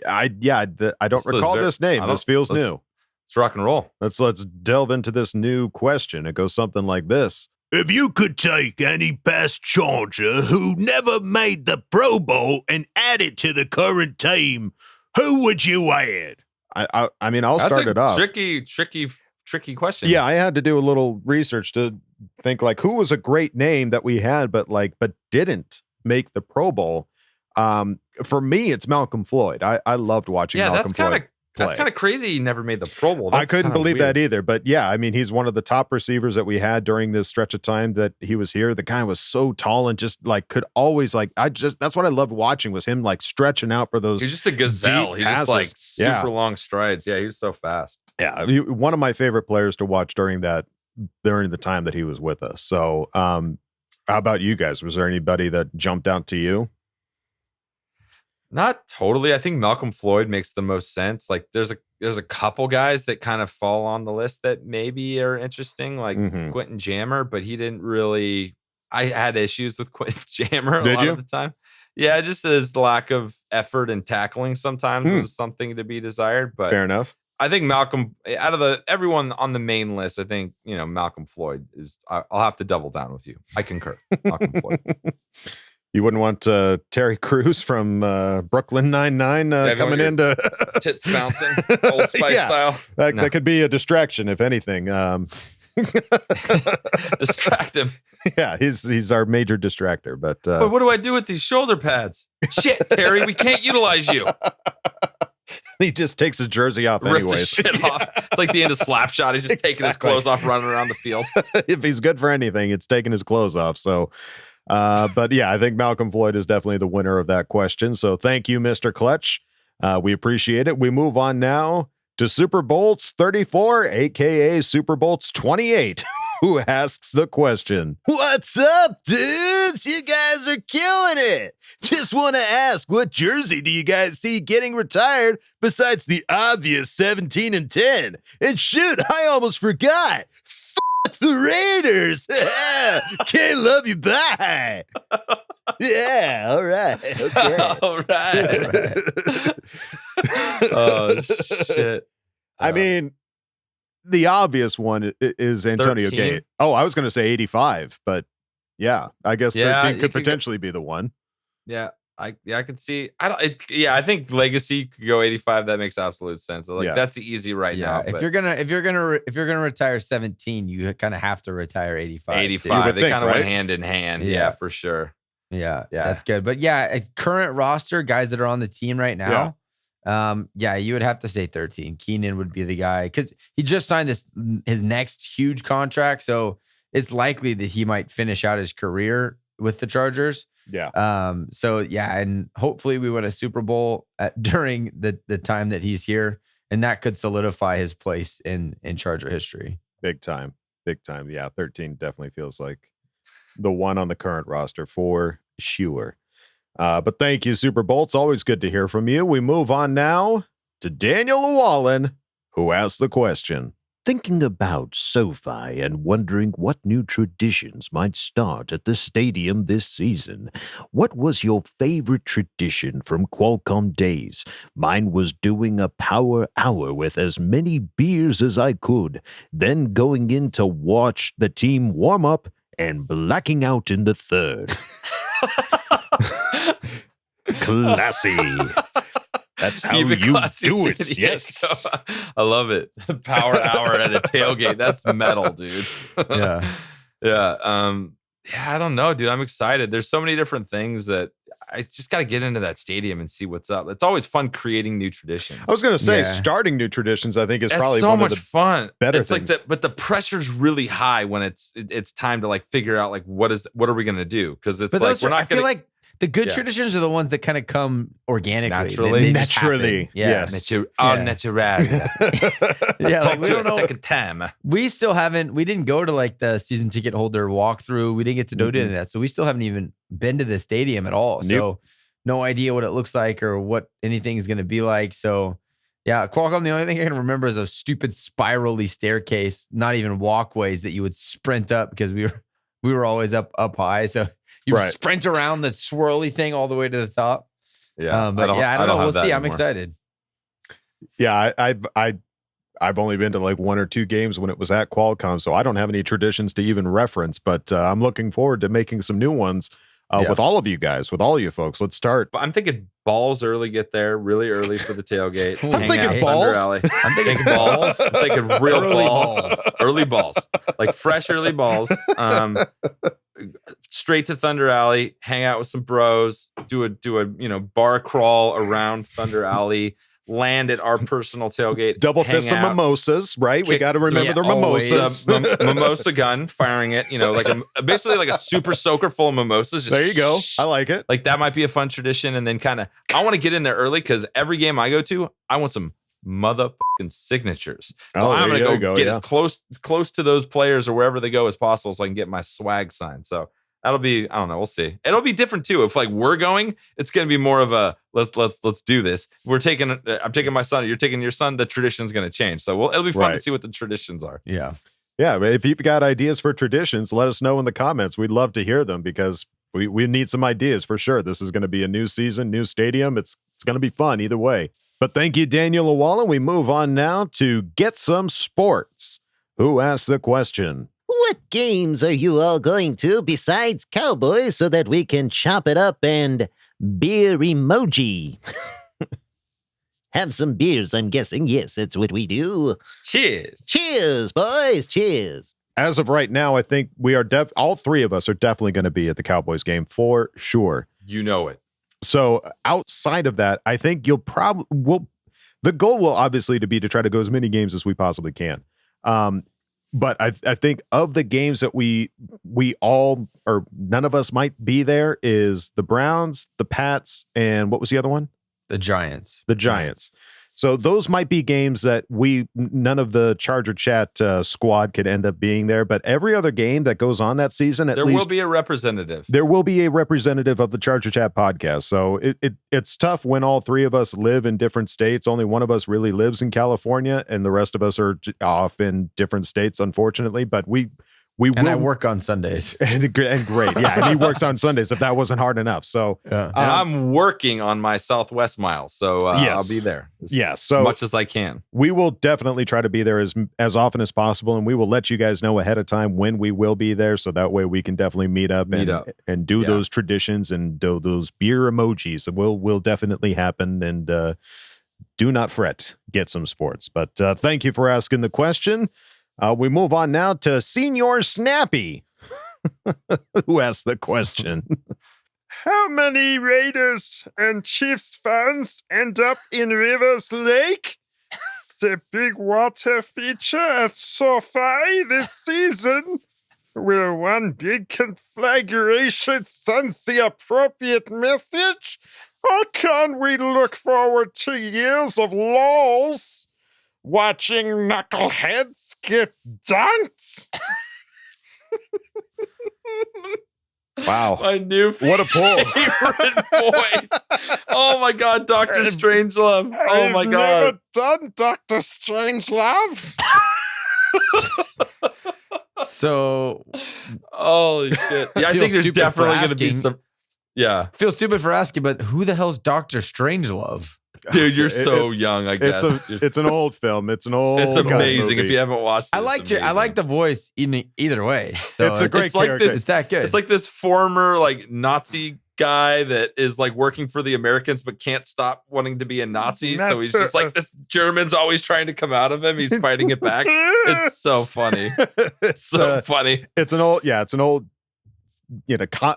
B: I don't recall this name. This feels new.
G: Let's rock and roll.
B: Let's delve into this new question. It goes something like this.
R: If you could take any past Charger who never made the Pro Bowl and add it to the current team, who would you add?
B: I mean, I'll start it off.
G: Tricky question.
B: Yeah, I had to do a little research to think like who was a great name that we had, but didn't make the Pro Bowl. For me, it's Malcolm Floyd. I loved watching Malcolm Floyd.
G: That's kind of crazy. He never made the Pro Bowl.
B: I couldn't believe that either. But yeah, I mean, he's one of the top receivers that we had during this stretch of time that he was here. The guy was so tall and just like could always that's what I loved watching was him like stretching out for those.
G: He's just a gazelle. He's just like super long strides. Yeah, he was so fast.
B: Yeah, one of my favorite players to watch during the time that he was with us. So, how about you guys? Was there anybody that jumped out to you?
G: Not totally. I think Malcolm Floyd makes the most sense. Like there's a couple guys that kind of fall on the list that maybe are interesting, like Quentin Jammer, but he didn't really. I had issues with Quentin Jammer a lot of the time. Yeah, just his lack of effort and tackling sometimes was something to be desired. But
B: fair enough.
G: I think Malcolm, out of everyone on the main list, I think Malcolm Floyd is. I'll have to double down with you. I concur. Malcolm Floyd.
B: You wouldn't want Terry Crews from Brooklyn Nine-Nine coming in to
G: tits bouncing, Old Spice style.
B: That could be a distraction, if anything.
G: Distract him.
B: Yeah, he's our major distractor. But
G: what do I do with these shoulder pads? Shit, Terry, we can't utilize you.
B: He just takes his jersey off
G: Rips
B: anyways.
G: His shit off. It's like the end of Slapshot. He's just taking his clothes off, running around the field.
B: If he's good for anything, it's taking his clothes off. So. But yeah, I think Malcolm Floyd is definitely the winner of that question. So thank you, Mr. Clutch. We appreciate it. We move on now to Super Bolts 34, aka Super Bolts 28, who asks the question.
R: What's up, dudes? You guys are killing it. Just want to ask, what jersey do you guys see getting retired besides the obvious 17 and 10? And shoot, I almost forgot. The Raiders. Can't love you. Bye. Yeah. All right. Okay.
G: All right. Oh shit.
B: I mean, the obvious one is Antonio
G: 13?
B: Gates. Oh, I was going to say 85, but yeah, I guess 13 could potentially be the one.
G: Yeah. I could see. I think Legacy could go 85. That makes absolute sense. That's the easy now.
H: If you're gonna retire 17, you kind of have to retire 85.
G: 85. They kind of went hand in hand. Yeah, for sure.
H: Yeah, that's good. But yeah, current roster guys that are on the team right now. You would have to say 13. Keenan would be the guy because he just signed his next huge contract, so it's likely that he might finish out his career with the Chargers.
B: Yeah.
H: And hopefully we win a Super Bowl during the time that he's here, and that could solidify his place in Charger history.
B: Big time. Yeah, 13 definitely feels like the one on the current roster for sure. But thank you, Super Bowl. It's always good to hear from you. We move on now to Daniel Llewellyn, who asked the question.
R: Thinking about SoFi and wondering what new traditions might start at the stadium this season. What was your favorite tradition from Qualcomm days? Mine was doing a power hour with as many beers as I could, then going in to watch the team warm up and blacking out in the third. Classy.
B: That's how
G: Keep it
B: you
G: classy,
B: do
G: San
B: it.
G: Diego.
B: Yes.
G: I love it. Power hour at a tailgate. That's metal, dude.
H: Yeah.
G: Yeah. I don't know, dude. I'm excited. There's so many different things that I just got to get into that stadium and see what's up. It's always fun creating new traditions.
B: I was going to say starting new traditions, I think is probably
G: so
B: one
G: much
B: of the
G: fun.
B: better
G: it's
B: things.
G: like but the pressure's really high when it's time to like figure out like what are we going to do? Because it's
H: But
G: like
H: those
G: we're
H: are-
G: not
H: I feel
G: going to
H: like the good traditions are the ones that kind of come organically.
G: Naturally.
H: They just happen. Yeah.
G: natural.
H: Yeah, like we don't know.
G: Second time.
H: We still haven't. We didn't go to like the season ticket holder walkthrough. We didn't get to do any of that, so we still haven't even been to the stadium at all. So no idea what it looks like or what anything is going to be like. So yeah, Qualcomm. The only thing I can remember is those stupid spirally staircase, not even walkways that you would sprint up because we were always up high. So you would sprint around the swirly thing all the way to the top.
G: Yeah,
H: but I don't know. We'll see. I'm excited.
B: Yeah, I've only been to like one or two games when it was at Qualcomm, so I don't have any traditions to even reference. But I'm looking forward to making some new ones with all of you guys, with all you folks. Let's start.
G: I'm thinking balls early. Get there really early for the tailgate.
B: I'm thinking
G: out
B: balls.
G: Thunder Alley. I'm thinking balls. I'm thinking real balls. Early balls, like fresh early balls. Straight to Thunder Alley. Hang out with some bros. Do a bar crawl around Thunder Alley. Land at our personal tailgate.
B: Double fist some mimosas, right? We got to remember the mimosas.
G: Mimosa gun, firing it, like basically like a super soaker full of mimosas. Just
B: there you go. I like it.
G: Like that might be a fun tradition. And then I want to get in there early because every game I go to, I want some motherfucking signatures. So I'm going to go get as close to those players or wherever they go as possible so I can get my swag signed. So that'll be, I don't know, we'll see. It'll be different too. If like we're going, it's going to be more of a let's do this. I'm taking my son, you're taking your son, the tradition's going to change. So it'll be fun to see what the traditions are.
H: Yeah.
B: Yeah, but if you've got ideas for traditions, let us know in the comments. We'd love to hear them because we need some ideas for sure. This is going to be a new season, new stadium. It's going to be fun either way. But thank you, Daniel Awala. We move on now to Get Some Sports. Who asked the question?
T: What games are you all going to besides Cowboys so that we can chop it up and beer emoji? Have some beers, I'm guessing. Yes, that's what we do.
G: Cheers.
T: Cheers, boys. Cheers.
B: As of right now, I think we are all three of us are definitely going to be at the Cowboys game for sure.
G: You know it.
B: So outside of that, I think you'll probably the goal will obviously to be to try to go as many games as we possibly can. But I think of the games that we all or none of us might be there is the Browns, the Pats, and what was the other one?
H: The Giants.
B: The Giants. So those might be games that none of the Charger Chat squad could end up being there. But every other game that goes on that season,
G: there will be a representative.
B: There will be a representative of the Charger Chat podcast. So it's tough when all three of us live in different states. Only one of us really lives in California, and the rest of us are off in different states, unfortunately. But
H: I work on Sundays.
B: and great. Yeah, and he works on Sundays if that wasn't hard enough. So
G: and I'm working on my Southwest mile. So
B: yes.
G: I'll be there
B: so
G: much as I can.
B: We will definitely try to be there as often as possible, and we will let you guys know ahead of time when we will be there. So that way we can definitely meet up and do those traditions and do those beer emojis. Will definitely happen. And do not fret, Get Some Sports. But thank you for asking the question. We move on now to Senior Snappy, who asked the question.
U: How many Raiders and Chiefs fans end up in Rivers Lake? The big water feature at SoFi this season. Will one big conflagration send the appropriate message? Or can we look forward to years of lulls? Watching knuckleheads get dunked?
B: Wow.
G: My new
B: what a pull.
G: favorite voice. Oh my God, Dr. Strangelove. Oh my God.
U: I've never done Dr. Strangelove.
H: So,
G: holy shit. Yeah, I think there's definitely going to be some. Yeah.
H: Feel stupid for asking, but who the hell's Dr. Strangelove?
G: Dude, you're so young, I guess.
B: It's an old film. It's
G: amazing if you haven't watched it.
H: I like the voice either way. So
B: it's a great character.
H: It's that good.
G: It's like this former like Nazi guy that is like working for the Americans but can't stop wanting to be a Nazi. So he's just like, this German's always trying to come out of him. He's fighting it back. It's so funny. It's so funny.
B: It's an old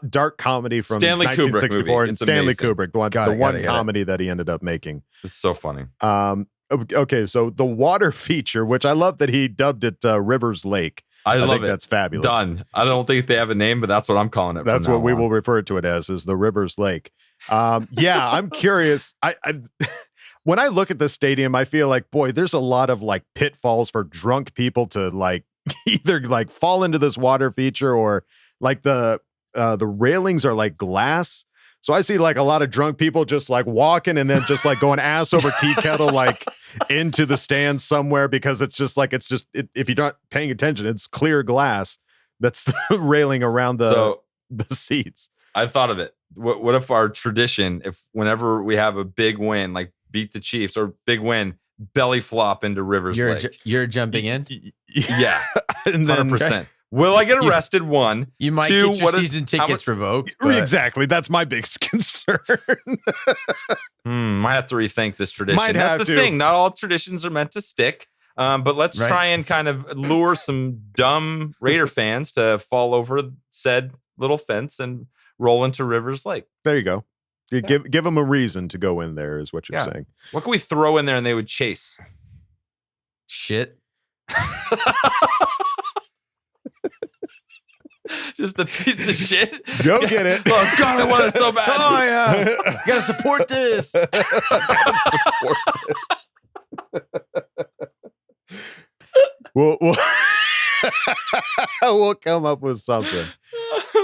B: dark comedy from
G: Stanley Kubrick
B: 1964
G: movie.
B: and Stanley
G: amazing.
B: Kubrick, the one comedy that he ended up making.
G: It's so funny.
B: Okay, so the water feature, which I love that he dubbed it Rivers Lake.
G: I love
B: think
G: it.
B: That's fabulous.
G: Done. I don't think they have a name, but that's what I'm calling it.
B: That's what we will refer to it as, is the Rivers Lake. Yeah, I'm curious. I when I look at this stadium, I feel like, boy, there's a lot of like pitfalls for drunk people to like either like fall into this water feature, or like the railings are like glass. So I see like a lot of drunk people just like walking and then just like going ass over tea kettle like into the stands somewhere, because it's just like if you're not paying attention, it's clear glass that's railing around the seats.
G: I thought of it. What if our tradition, if whenever we have a big win, like beat the Chiefs or big win, belly flop into Rivers Lake?
H: You're jumping in?
G: Yeah,
B: and then
G: 100%. Will I get arrested? One.
H: You might
G: two,
H: get your season tickets revoked.
B: Exactly. That's my biggest concern.
G: Might have to rethink this tradition. That's the thing. Not all traditions are meant to stick. But let's try and kind of lure some dumb Raider fans to fall over said little fence and roll into Rivers Lake.
B: There you go. You give them a reason to go in there, is what you're saying.
G: What can we throw in there and they would chase?
H: Shit.
G: Just a piece of shit.
B: Go get it.
G: Oh God, I want it so bad.
H: Oh yeah, you gotta support this.
B: We'll come up with something.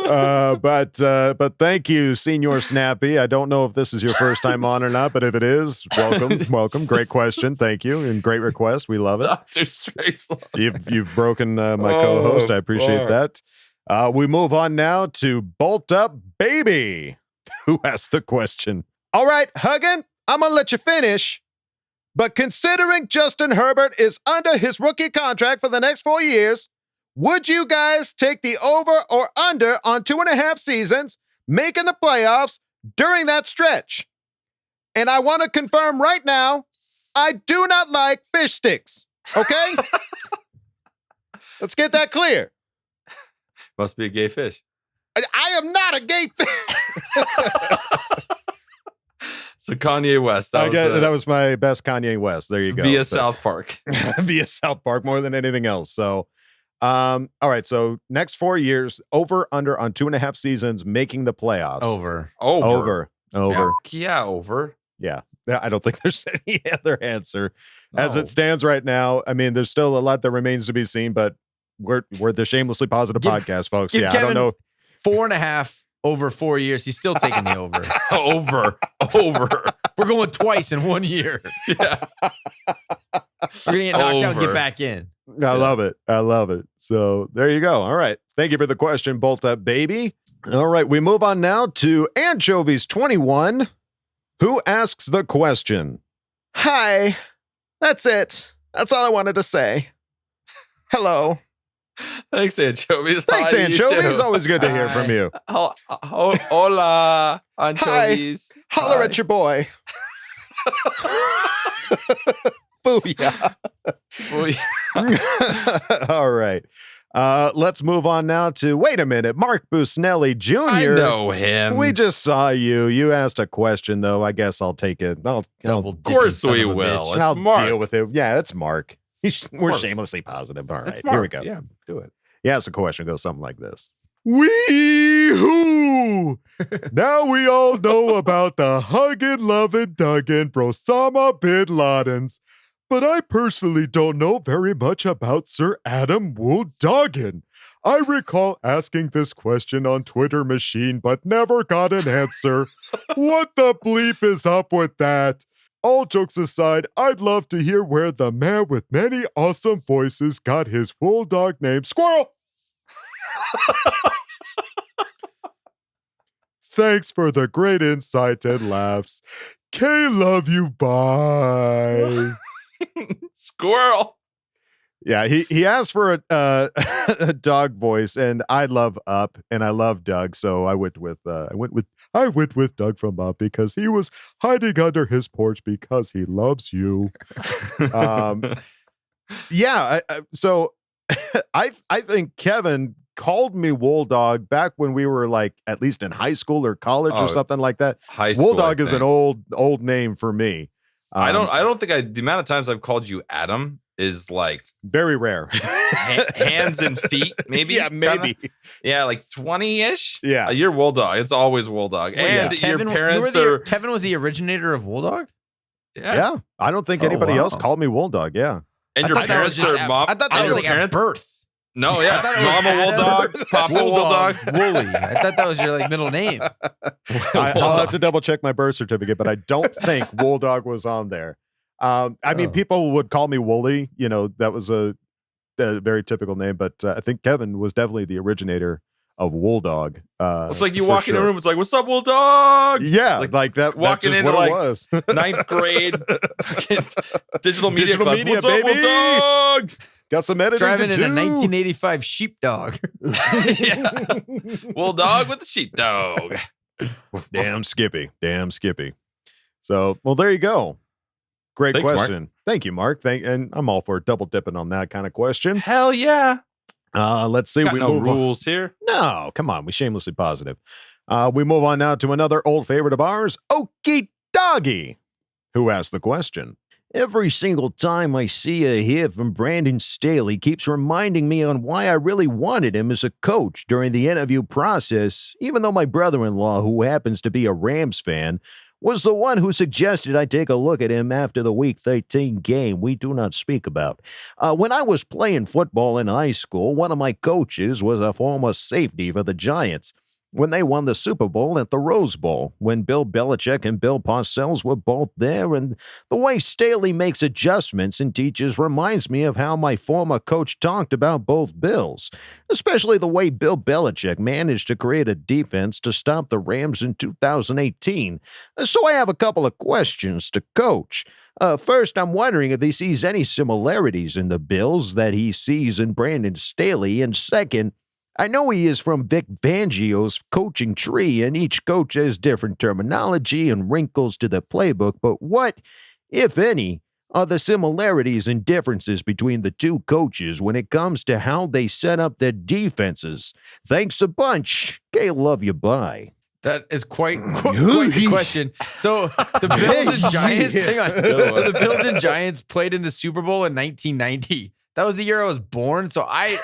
B: But thank you, Senior Snappy. I don't know if this is your first time on or not, but if it is, welcome. Great question. Thank you. And great request. We love it.
G: Dr. Strangelove.
B: You've broken my co-host. I appreciate that. We move on now to Bolt Up Baby, who asked the question. All right, Huggin, I'm going to let you finish. But considering Justin Herbert is under his rookie contract for the next 4 years, would you guys take the over or under on 2.5 seasons, making the playoffs during that stretch? And I want to confirm right now, I do not like fish sticks. Okay? Let's get that clear.
G: Must be a gay fish.
B: I am not a gay fish.
G: So Kanye West.
B: That was my best Kanye West. There you go.
G: Via South Park.
B: Via South Park more than anything else. So, all right. So next 4 years, over, under on 2.5 seasons, making the playoffs.
H: Over.
G: Yeah, over.
B: Yeah. I don't think there's any other answer. As it stands right now, I mean, there's still a lot that remains to be seen, but we're the Shamelessly Positive podcast, folks. Yeah,
H: Kevin
B: I don't know.
H: 4.5 over 4 years. He's still taking the over.
G: Over.
H: We're going twice in 1 year.
G: Yeah.
H: We're going to get knocked out and get back in.
B: I love it. So there you go. All right. Thank you for the question, Bolt Up Baby. All right. We move on now to Anchovies21, who asks the question. Hi. That's it. That's all I wanted to say. Hello.
G: Thanks, Anchovies.
B: Thanks,
G: Hi,
B: Anchovies. Always good to hear from you.
G: Hola, Anchovies.
B: Hi. Holler at your boy. Booyah. All right. Let's move on now to, wait a minute, Mark Busnelli Jr.
G: I know him.
B: We just saw you. You asked a question, though. I guess I'll take it.
G: Of course we will. It's Mark.
B: Deal with it. Yeah, it's Mark. We're shamelessly positive. All right,
G: it's Mark.
B: Here we go.
G: Yeah, do it.
B: Yeah, so the question goes something like this. Wee-hoo! Now we all know about the huggin', lovin', duggin' Brosama bin Ladens, but I personally don't know very much about Sir Adam Wooldoggin. I recall asking this question on Twitter machine, but never got an answer. What the bleep is up with that? All jokes aside, I'd love to hear where the man with many awesome voices got his bulldog name, Squirrel. Thanks for the great insight and laughs. K, love you. Bye.
G: Squirrel.
B: Yeah, he asked for a dog voice, and I love Up, and I love Doug, so I went with Doug from Up because he was hiding under his porch because he loves you. So I think Kevin called me Wool Dog back when we were like at least in high school or college or something like that.
G: High school,
B: Wool Dog is an old name for me.
G: I don't think the amount of times I've called you Adam is like
B: very rare.
G: Hands and feet, maybe.
B: Yeah, maybe.
G: Kinda. Yeah, like 20-ish.
B: Yeah,
G: you're Wool Dog. It's always Wool Dog. And your parents are.
H: Kevin was the originator of Wool Dog.
B: Yeah. I don't think anybody else called me Wool Dog. Yeah,
G: and your parents are mom.
H: I thought that was like at birth.
G: No, yeah, Mama Wool Dog, Papa Wool Dog,
H: Wooly. I thought that was your like middle name.
B: I'll have to double check my birth certificate, but I don't think Wool Dog was on there. I mean, people would call me Wooly. You know, that was a very typical name, but I think Kevin was definitely the originator of Wool Dog.
G: It's like you walk in a room, it's like, "What's up, Wool Dog?"
B: Yeah, like that.
G: Walking into like 9th grade digital media class. What's up, Wool Dog?
B: Got some editing
H: Driving
B: to
H: in a
B: do.
H: 1985 sheepdog.
G: Wool Dog with the sheepdog.
B: Damn Skippy. So, well, there you go. Great
G: Thanks,
B: question.
G: Mark.
B: Thank you, Mark. And I'm all for double dipping on that kind of question.
G: Hell yeah.
B: Let's see.
G: Got
B: We
G: no
B: move
G: rules here.
B: No, come on. We shamelessly positive. We move on now to another old favorite of ours, Okie Doggy, who asked the question.
T: Every single time I see or hear from Brandon Staley keeps reminding me on why I really wanted him as a coach during the interview process, even though my brother-in-law, who happens to be a Rams fan, was the one who suggested I take a look at him after the Week 13 game we do not speak about. When I was playing football in high school, one of my coaches was a former safety for the Giants. When they won the Super Bowl at the Rose Bowl, when Bill Belichick and Bill Parcells were both there, and the way Staley makes adjustments and teaches reminds me of how my former coach talked about both Bills, especially the way Bill Belichick managed to create a defense to stop the Rams in 2018. So I have a couple of questions to Coach. First, I'm wondering if he sees any similarities in the Bills that he sees in Brandon Staley, and second, I know he is from Vic Fangio's coaching tree, and each coach has different terminology and wrinkles to the playbook, but what, if any, are the similarities and differences between the two coaches when it comes to how they set up their defenses? Thanks a bunch. Okay, love you, bye.
H: That is quite the question. So the Bills and Giants, hang on. So the Bills and Giants played in the Super Bowl in 1990. That was the year I was born, so I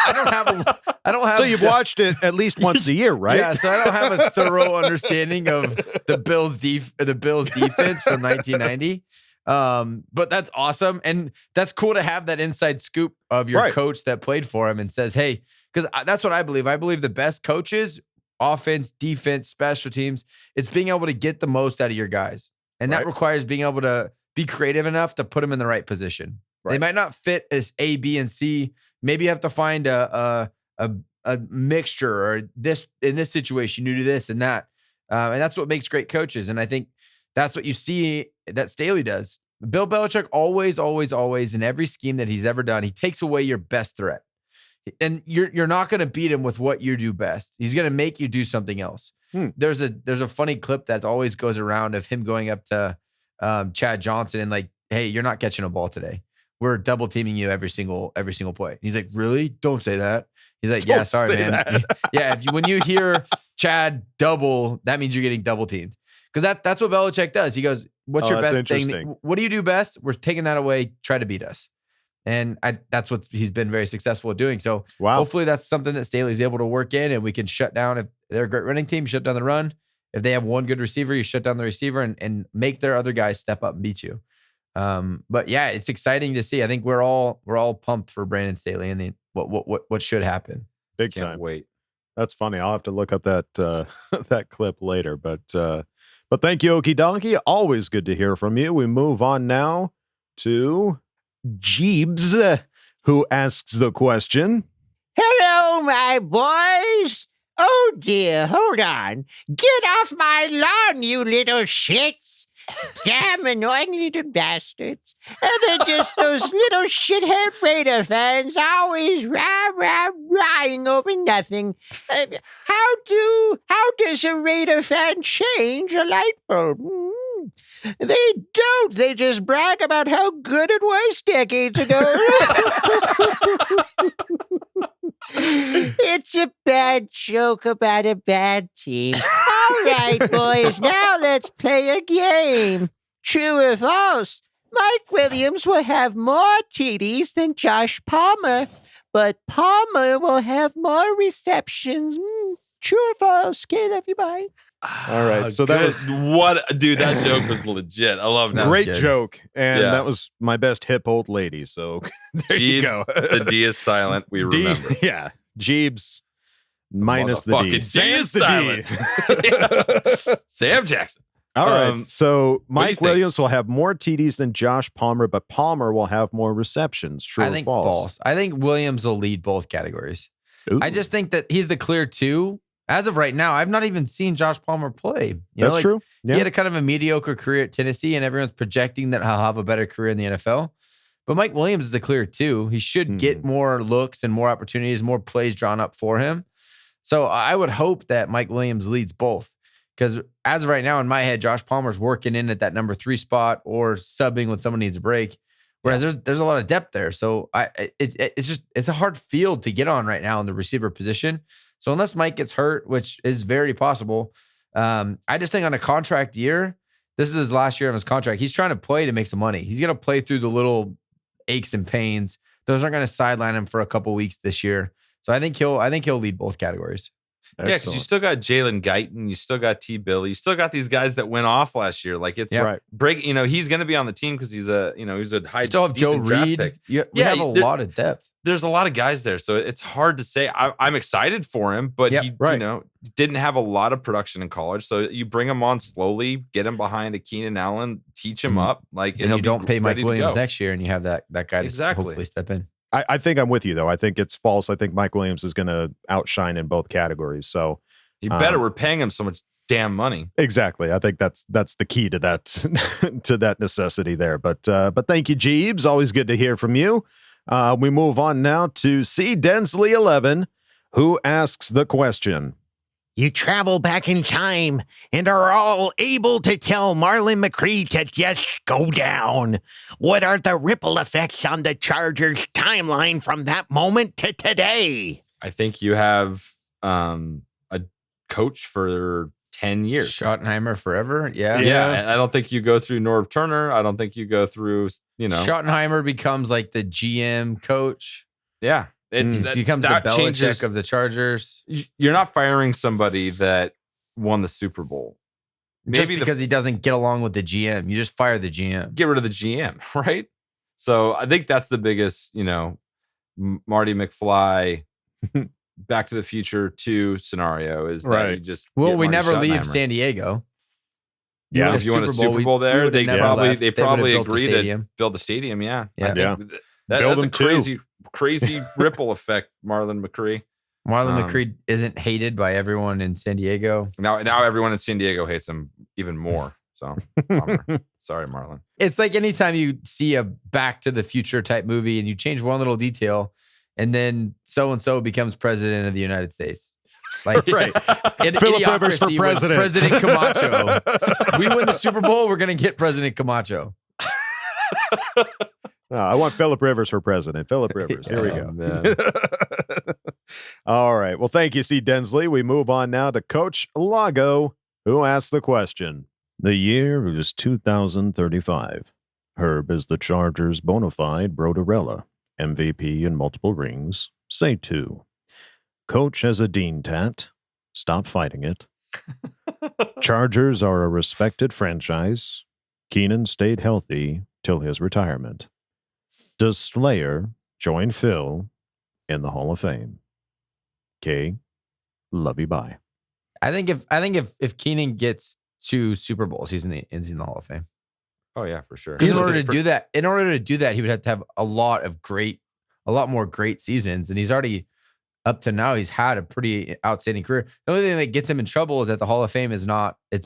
H: don't have.
B: So you've watched it at least once a year, right?
H: Yeah, so I don't have a thorough understanding of the Bills defense from 1990. But that's awesome, and that's cool to have that inside scoop of your coach that played for him and says, "Hey," because that's what I believe. I believe the best coaches, offense, defense, special teams, it's being able to get the most out of your guys, and that requires being able to be creative enough to put them in the right position. They might not fit as A, B, and C. Maybe you have to find a mixture, or this in this situation, you do this and that. And that's what makes great coaches. And I think that's what you see that Staley does. Bill Belichick always in every scheme that he's ever done, he takes away your best threat. And you're not going to beat him with what you do best. He's going to make you do something else. There's a funny clip that always goes around of him going up to Chad Johnson and like, "Hey, you're not catching a ball today. We're double teaming you every single play." He's like, "Really? Don't say that." He's like, "Yeah, sorry, man." Yeah, when you hear Chad double, that means you're getting double teamed. Because that's what Belichick does. He goes, "What's your best thing? What do you do best? We're taking that away. Try to beat us." And that's what he's been very successful at doing. So hopefully that's something that Staley's able to work in, and we can shut down. If they're a great running team, shut down the run. If they have one good receiver, you shut down the receiver and make their other guys step up and beat you. But yeah, it's exciting to see. I think we're all pumped for Brandon Staley and what should happen.
B: Big time. Wait, that's funny. I'll have to look up that that clip later. But thank you, Okie Donkey. Always good to hear from you. We move on now to Jeebs, who asks the question.
D: Hello, my boys. Oh dear, hold on. Get off my lawn, you little shits. Damn annoying little bastards. And they're just those little shithead Raider fans always rah-rah-rahing over nothing. How does a Raider fan change a light bulb? They don't. They just brag about how good it was decades ago. It's a bad joke about a bad team. All right, boys, now let's play a game. True or false? Mike Williams will have more TDs than Josh Palmer, but Palmer will have more receptions. True or false? Okay, love you, bye.
B: All right. So that was
G: dude, that joke was legit. I love that.
B: Great joke. And that was my best hip old lady. So there you go.
G: The D is silent. We remember.
B: Yeah. Jeebs minus the D.
G: D is silent. Sam Jackson.
B: All right. So Mike Williams will have more TDs than Josh Palmer, but Palmer will have more receptions. True
H: I think
B: or false?
H: I think Williams will lead both categories.
B: Ooh.
H: I just think that he's the clear 2. As of right now, I've not even seen Josh Palmer play.
B: That's true. Yeah.
H: He had a kind of a mediocre career at Tennessee, and everyone's projecting that he'll have a better career in the NFL. But Mike Williams is the clear 2. He should get more looks and more opportunities, more plays drawn up for him. So I would hope that Mike Williams leads both. Because as of right now, in my head, Josh Palmer's working in at that number 3 spot or subbing when someone needs a break. Whereas there's a lot of depth there. So it's a hard field to get on right now in the receiver position. So unless Mike gets hurt, which is very possible, I just think on a contract year, this is his last year of his contract. He's trying to play to make some money. He's going to play through the little aches and pains. Those aren't going to sideline him for a couple weeks this year. So I think he'll lead both categories.
G: Yeah, because you still got Jalen Guyton, you still got T. Billy, you still got these guys that went off last year. Like it's break. You know, he's going to be on the team because he's a high.
H: Still have Joe Reed. We have a lot of depth.
G: There's a lot of guys there, so it's hard to say. I'm excited for him, but he didn't have a lot of production in college. So you bring him on slowly, get him behind a Keenan Allen, teach him up. Like,
H: and you don't pay Mike Williams next year, and you have that guy to hopefully step in.
B: I think I'm with you, though. I think it's false. I think Mike Williams is going to outshine in both categories. So
G: he better. We're paying him so much damn money.
B: Exactly. I think that's the key to that to that necessity there. But thank you, Jeebs. Always good to hear from you. We move on now to C. Densley 11, who asks the question.
D: You travel back in time and are all able to tell Marlon McCree to just go down. What are the ripple effects on the Chargers' timeline from that moment to today?
G: I think you have a coach for 10 years.
H: Schottenheimer forever. Yeah.
G: Yeah. I don't think you go through Norv Turner. I don't think you go through,
H: Schottenheimer becomes like the GM coach.
G: Yeah.
H: He becomes the Belichick of the Chargers.
G: You're not firing somebody that won the Super Bowl.
H: Maybe because he doesn't get along with the GM. You just fire the GM.
G: Get rid of the GM, right? So I think that's the biggest, Marty McFly, Back to the Future 2 scenario is that you just
H: we never leave San Diego.
G: Yeah, if you want a Super Bowl there, they probably agree to build the stadium. Yeah. That's a crazy ripple effect, Marlon McCree.
H: Marlon McCree isn't hated by everyone in San Diego.
G: Now everyone in San Diego hates him even more. So, sorry, Marlon.
H: It's like anytime you see a Back to the Future type movie and you change one little detail, and then so-and-so becomes president of the United States. Like,
B: right. Philip Rivers for president.
H: President Camacho. We win the Super Bowl, we're going to get President Camacho.
B: I want Philip Rivers for president. Philip Rivers. Here we go. All right. Well, thank you, C. Densley. We move on now to Coach Lago, who asked the question. The year is 2035. Herb is the Chargers' bona fide Broderella, MVP in multiple rings. Say 2. Coach has a Dean tat. Stop fighting it. Chargers are a respected franchise. Keenan stayed healthy till his retirement. Does Slayer join Phil in the Hall of Fame? K. Love you, bye.
H: I think if Keenan gets 2 Super Bowls, he's in the Hall of Fame.
G: Oh yeah, for sure.
H: In order to do that, he would have to have a lot more great seasons, and he's already up to now, he's had a pretty outstanding career. The only thing that gets him in trouble is that the Hall of Fame it's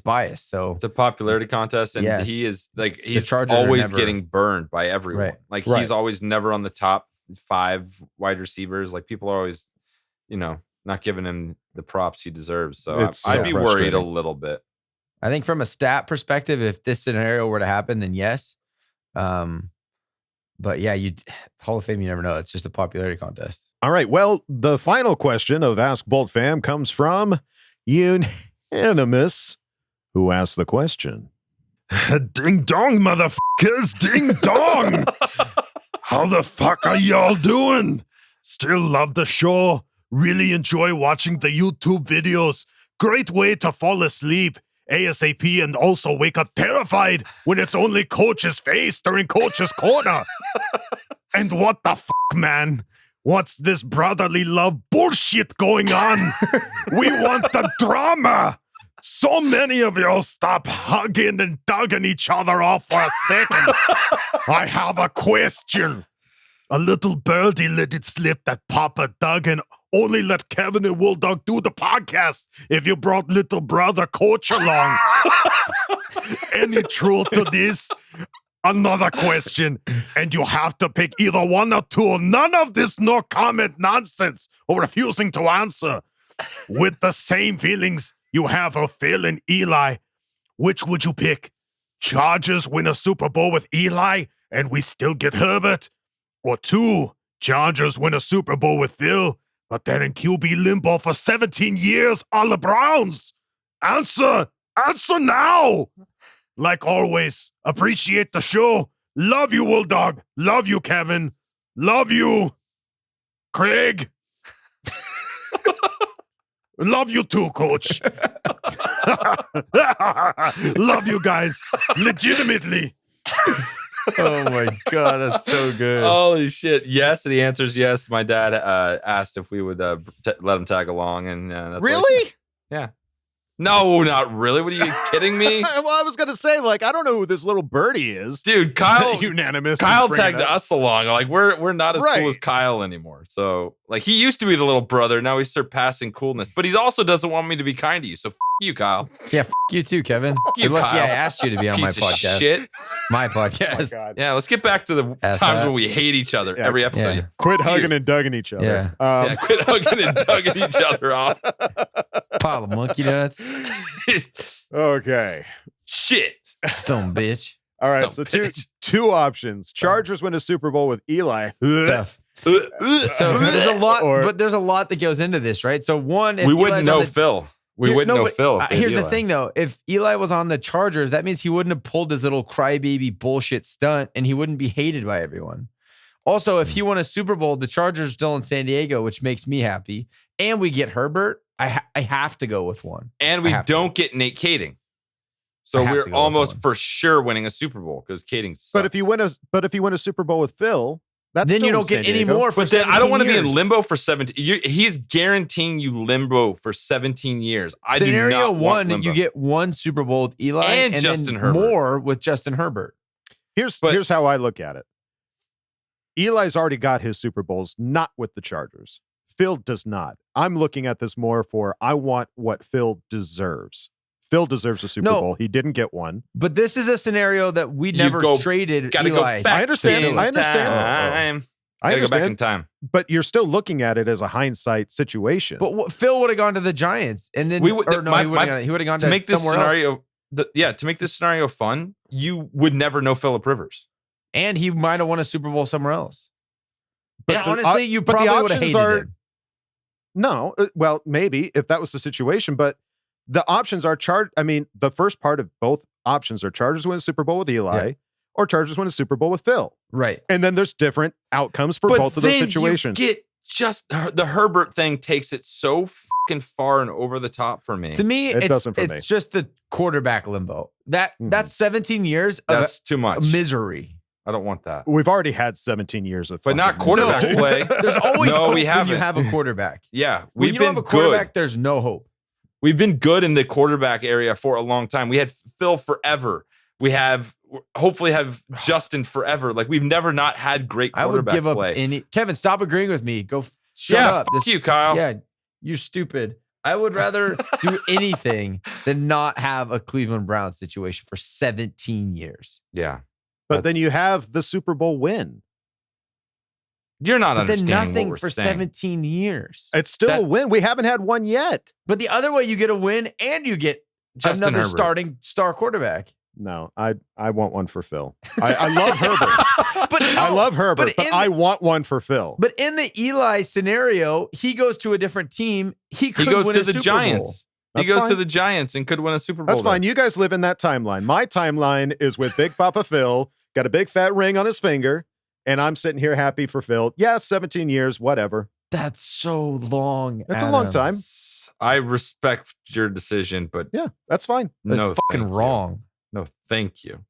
H: biased. So
G: it's a popularity contest, and he is like he's
H: Chargers
G: always getting burned by everyone.
H: Right.
G: Like he's always never on the top 5 wide receivers. Like people are always, not giving him the props he deserves. So I'd be worried a little bit.
H: I think from a stat perspective, if this scenario were to happen, then yes. But yeah, Hall of Fame, you never know. It's just a popularity contest.
B: All right. Well, the final question of Ask Boltfam comes from Unanimous, who asked the question.
R: Ding dong, motherfuckers. Ding dong. How the fuck are y'all doing? Still love the show. Really enjoy watching the YouTube videos. Great way to fall asleep ASAP and also wake up terrified when it's only Coach's face during Coach's corner. And what the fuck, man? What's this brotherly love bullshit going on? We want the drama. So many of y'all stop hugging and dugging each other off for a second. I have a question. A little birdie let it slip that Papa Duggan only let Kevin and Wolldog do the podcast if you brought little brother Coach along. Any truth to this? Another question, and you have to pick either one or two. None of this no comment nonsense or refusing to answer. With the same feelings you have of Phil and Eli, which would you pick? Chargers win a Super Bowl with Eli and we still get Herbert? Or 2, Chargers win a Super Bowl with Phil, but they're in QB limbo for 17 years on the Browns? Answer now! Like always, appreciate the show. Love you, Wolldog. Love you, Kevin. Love you, Craig. Love you too, Coach. Love you guys. Legitimately.
H: Oh my God, that's so good.
G: Holy shit. Yes, the answer is yes. My dad asked if we would let him tag along, and that's
B: really?
G: Yeah. No, not really. What are you kidding me?
B: Well, I was gonna say, I don't know who this little birdie is.
G: Dude, Kyle
B: Unanimous.
G: Kyle tagged us along. Like we're not as cool as Kyle anymore. So he used to be the little brother. Now he's surpassing coolness. But he also doesn't want me to be kind to you. So you, Kyle.
H: Yeah, you too, Kevin.
G: You,
H: You're lucky
G: Kyle.
H: I asked you to be on my
G: Piece of
H: podcast.
G: Shit.
H: My podcast.
B: Oh my God.
G: Yeah, let's get back to the times when we hate each other every episode.
H: Yeah.
B: Quit hugging and dugging each other.
H: Yeah.
G: Quit hugging and dugging each other off.
H: Pile of monkey nuts.
B: Okay.
G: Shit.
H: Some bitch.
B: All right.
G: Some
B: So
G: bitch.
B: two options. Chargers win a Super Bowl with Eli.
H: Tough. So there's a lot, but there's a lot that goes into this, right? So one, if
G: We
H: Eli's
G: wouldn't
H: on
G: know
H: the-
G: Phil. We
H: Here-
G: wouldn't
H: no,
G: know
H: but,
G: Phil. if we had
H: Here's the
G: Eli.
H: thing, though. If Eli was on the Chargers, that means he wouldn't have pulled his little crybaby bullshit stunt, and he wouldn't be hated by everyone. Also, if he won a Super Bowl, the Chargers are still in San Diego, which makes me happy, and we get Herbert, I have to go with one.
G: And we don't get Nate Kading. So
H: I have to
G: we're
H: go with
G: almost
H: one.
G: for sure winning a Super Bowl because Kading sucks.
B: But if you win a Super Bowl with Phil, that's
H: Then
B: still
H: you
B: in
H: don't get
B: San
H: any
B: Diego.
H: more for
G: But then I don't want to be in
H: years.
G: limbo for 17. He's guaranteeing you limbo for 17 years. I do
H: Scenario
G: not want
H: one,
G: limbo.
H: you get one Super Bowl with Eli
G: And
H: and
G: Justin
H: then
G: Herbert.
H: more with Justin Herbert.
B: Here's how I look at it. Eli's already got his Super Bowls, not with the Chargers. Phil does not. I'm looking at this more for I want what Phil deserves. Phil deserves a Super Bowl. He didn't get one.
H: But this is a scenario that we never traded
G: Gotta
H: Eli.
G: go back
B: I understand.
G: in
B: I understand.
G: time.
B: I
G: Gotta go back
B: understand.
G: in time.
B: But you're still looking at it as a hindsight situation.
H: But Phil would have gone to the Giants, and then
G: We would-
H: or no,
G: my-
H: he would have gone
G: to make this
H: somewhere else.
G: scenario, to make this scenario fun, you would never know Phillip Rivers.
H: And he might have won a Super Bowl somewhere else.
B: But
H: And
B: the-
H: honestly, you
B: but the
H: probably would have
B: options
H: hated
B: are-
H: him.
B: No, well, maybe if that was the situation, but the options are the first part of both options are Chargers win a Super Bowl with Eli or Chargers win a Super Bowl with Phil.
H: Right.
B: And then there's different outcomes for
G: But
B: both of those
G: then
B: situations.
G: you get just the Herbert thing takes it so fucking far and over the top for me.
H: To me,
B: It
H: it's
B: doesn't for me.
H: just the quarterback limbo. That's 17 years of
G: That's too much
H: misery.
G: I don't want that.
B: We've already had 17 years of
G: But not
B: fucking
G: quarterback
B: misery.
G: play.
H: There's always
G: No,
H: hope
G: we
H: when
G: haven't.
H: you have a quarterback.
G: Yeah,
H: When
G: we've
H: you
G: been
H: don't have a quarterback,
G: good.
H: there's no hope.
G: We've been good in the quarterback area for a long time. We had Phil forever. We hopefully have Justin forever. Like we've never not had great
H: I would
G: quarterback
H: give up
G: play.
H: any. Kevin, stop agreeing with me. Go Shut up.
G: Fuck you, Kyle.
H: Yeah, you're stupid. I would rather do anything than not have a Cleveland Browns situation for 17 years.
G: Yeah.
B: But then you have the Super Bowl win.
G: You're not
H: But then
G: understanding
H: nothing
G: what we're
H: for
G: saying.
H: 17 years.
B: It's still a win. We haven't had one yet.
H: But the other way, you get a win and you get
G: Justin
H: another
G: Herbert.
H: starting star quarterback.
B: No, I want one for Phil. I love Herbert. I love Herbert, but I want one for Phil.
H: But in the Eli scenario, he goes to a different team. He goes
G: to the Giants. He goes to the Giants and could win a Super Bowl.
B: That's fine. You guys live in that timeline. My timeline is with Big Papa Phil, got a big fat ring on his finger, and I'm sitting here happy for Phil. Yeah, 17 years, whatever.
H: That's so long.
B: That's a long time.
G: I respect your decision, but
B: yeah, that's fine.
H: That's
G: no,
H: fucking wrong.
G: No, thank you.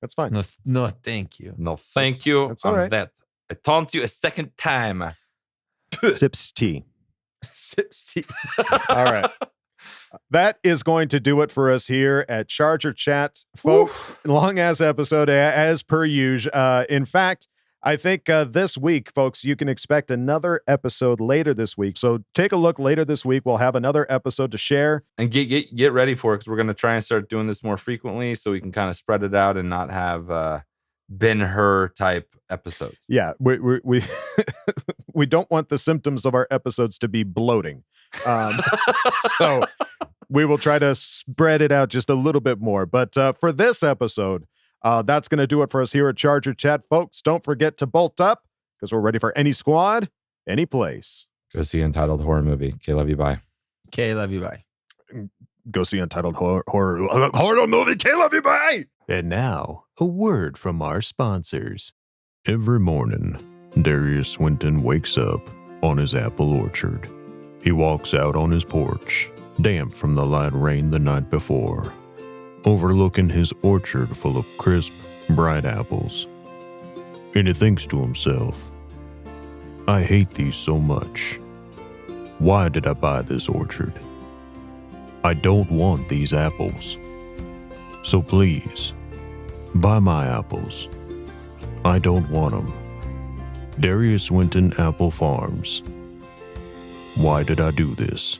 B: That's fine.
H: No, thank you.
G: No, thank you.
B: That's all right.
G: That. I taunt you a second time.
B: Sips tea.
H: Sips tea.
B: All right. That is going to do it for us here at Charger Chat, folks. Long ass episode as per usual. In fact, I think this week, folks, you can expect another episode later this week. So take a look later this week. We'll have another episode to share.
G: And get ready for it, because we're going to try and start doing this more frequently so we can kind of spread it out and not have Ben-Hur type episodes.
B: Yeah, we we don't want the symptoms of our episodes to be bloating. So we will try to spread it out just a little bit more. But for this episode, that's going to do it for us here at Charger Chat, folks. Don't forget to bolt up, because we're ready for any squad, any place.
G: Go see Untitled Horror Movie. Okay, love you, bye.
H: Okay, love you, bye.
B: Go see Untitled Horror Movie. Okay, love you, bye.
R: And now, a word from our sponsors. Every morning, Derius Swinton wakes up on his apple orchard. He walks out on his porch, damp from the light rain the night before, overlooking his orchard full of crisp, bright apples. And he thinks to himself, I hate these so much. Why did I buy this orchard? I don't want these apples. So please, buy my apples. I don't want them. Derius Swinton Apple Farms. Why did I do this?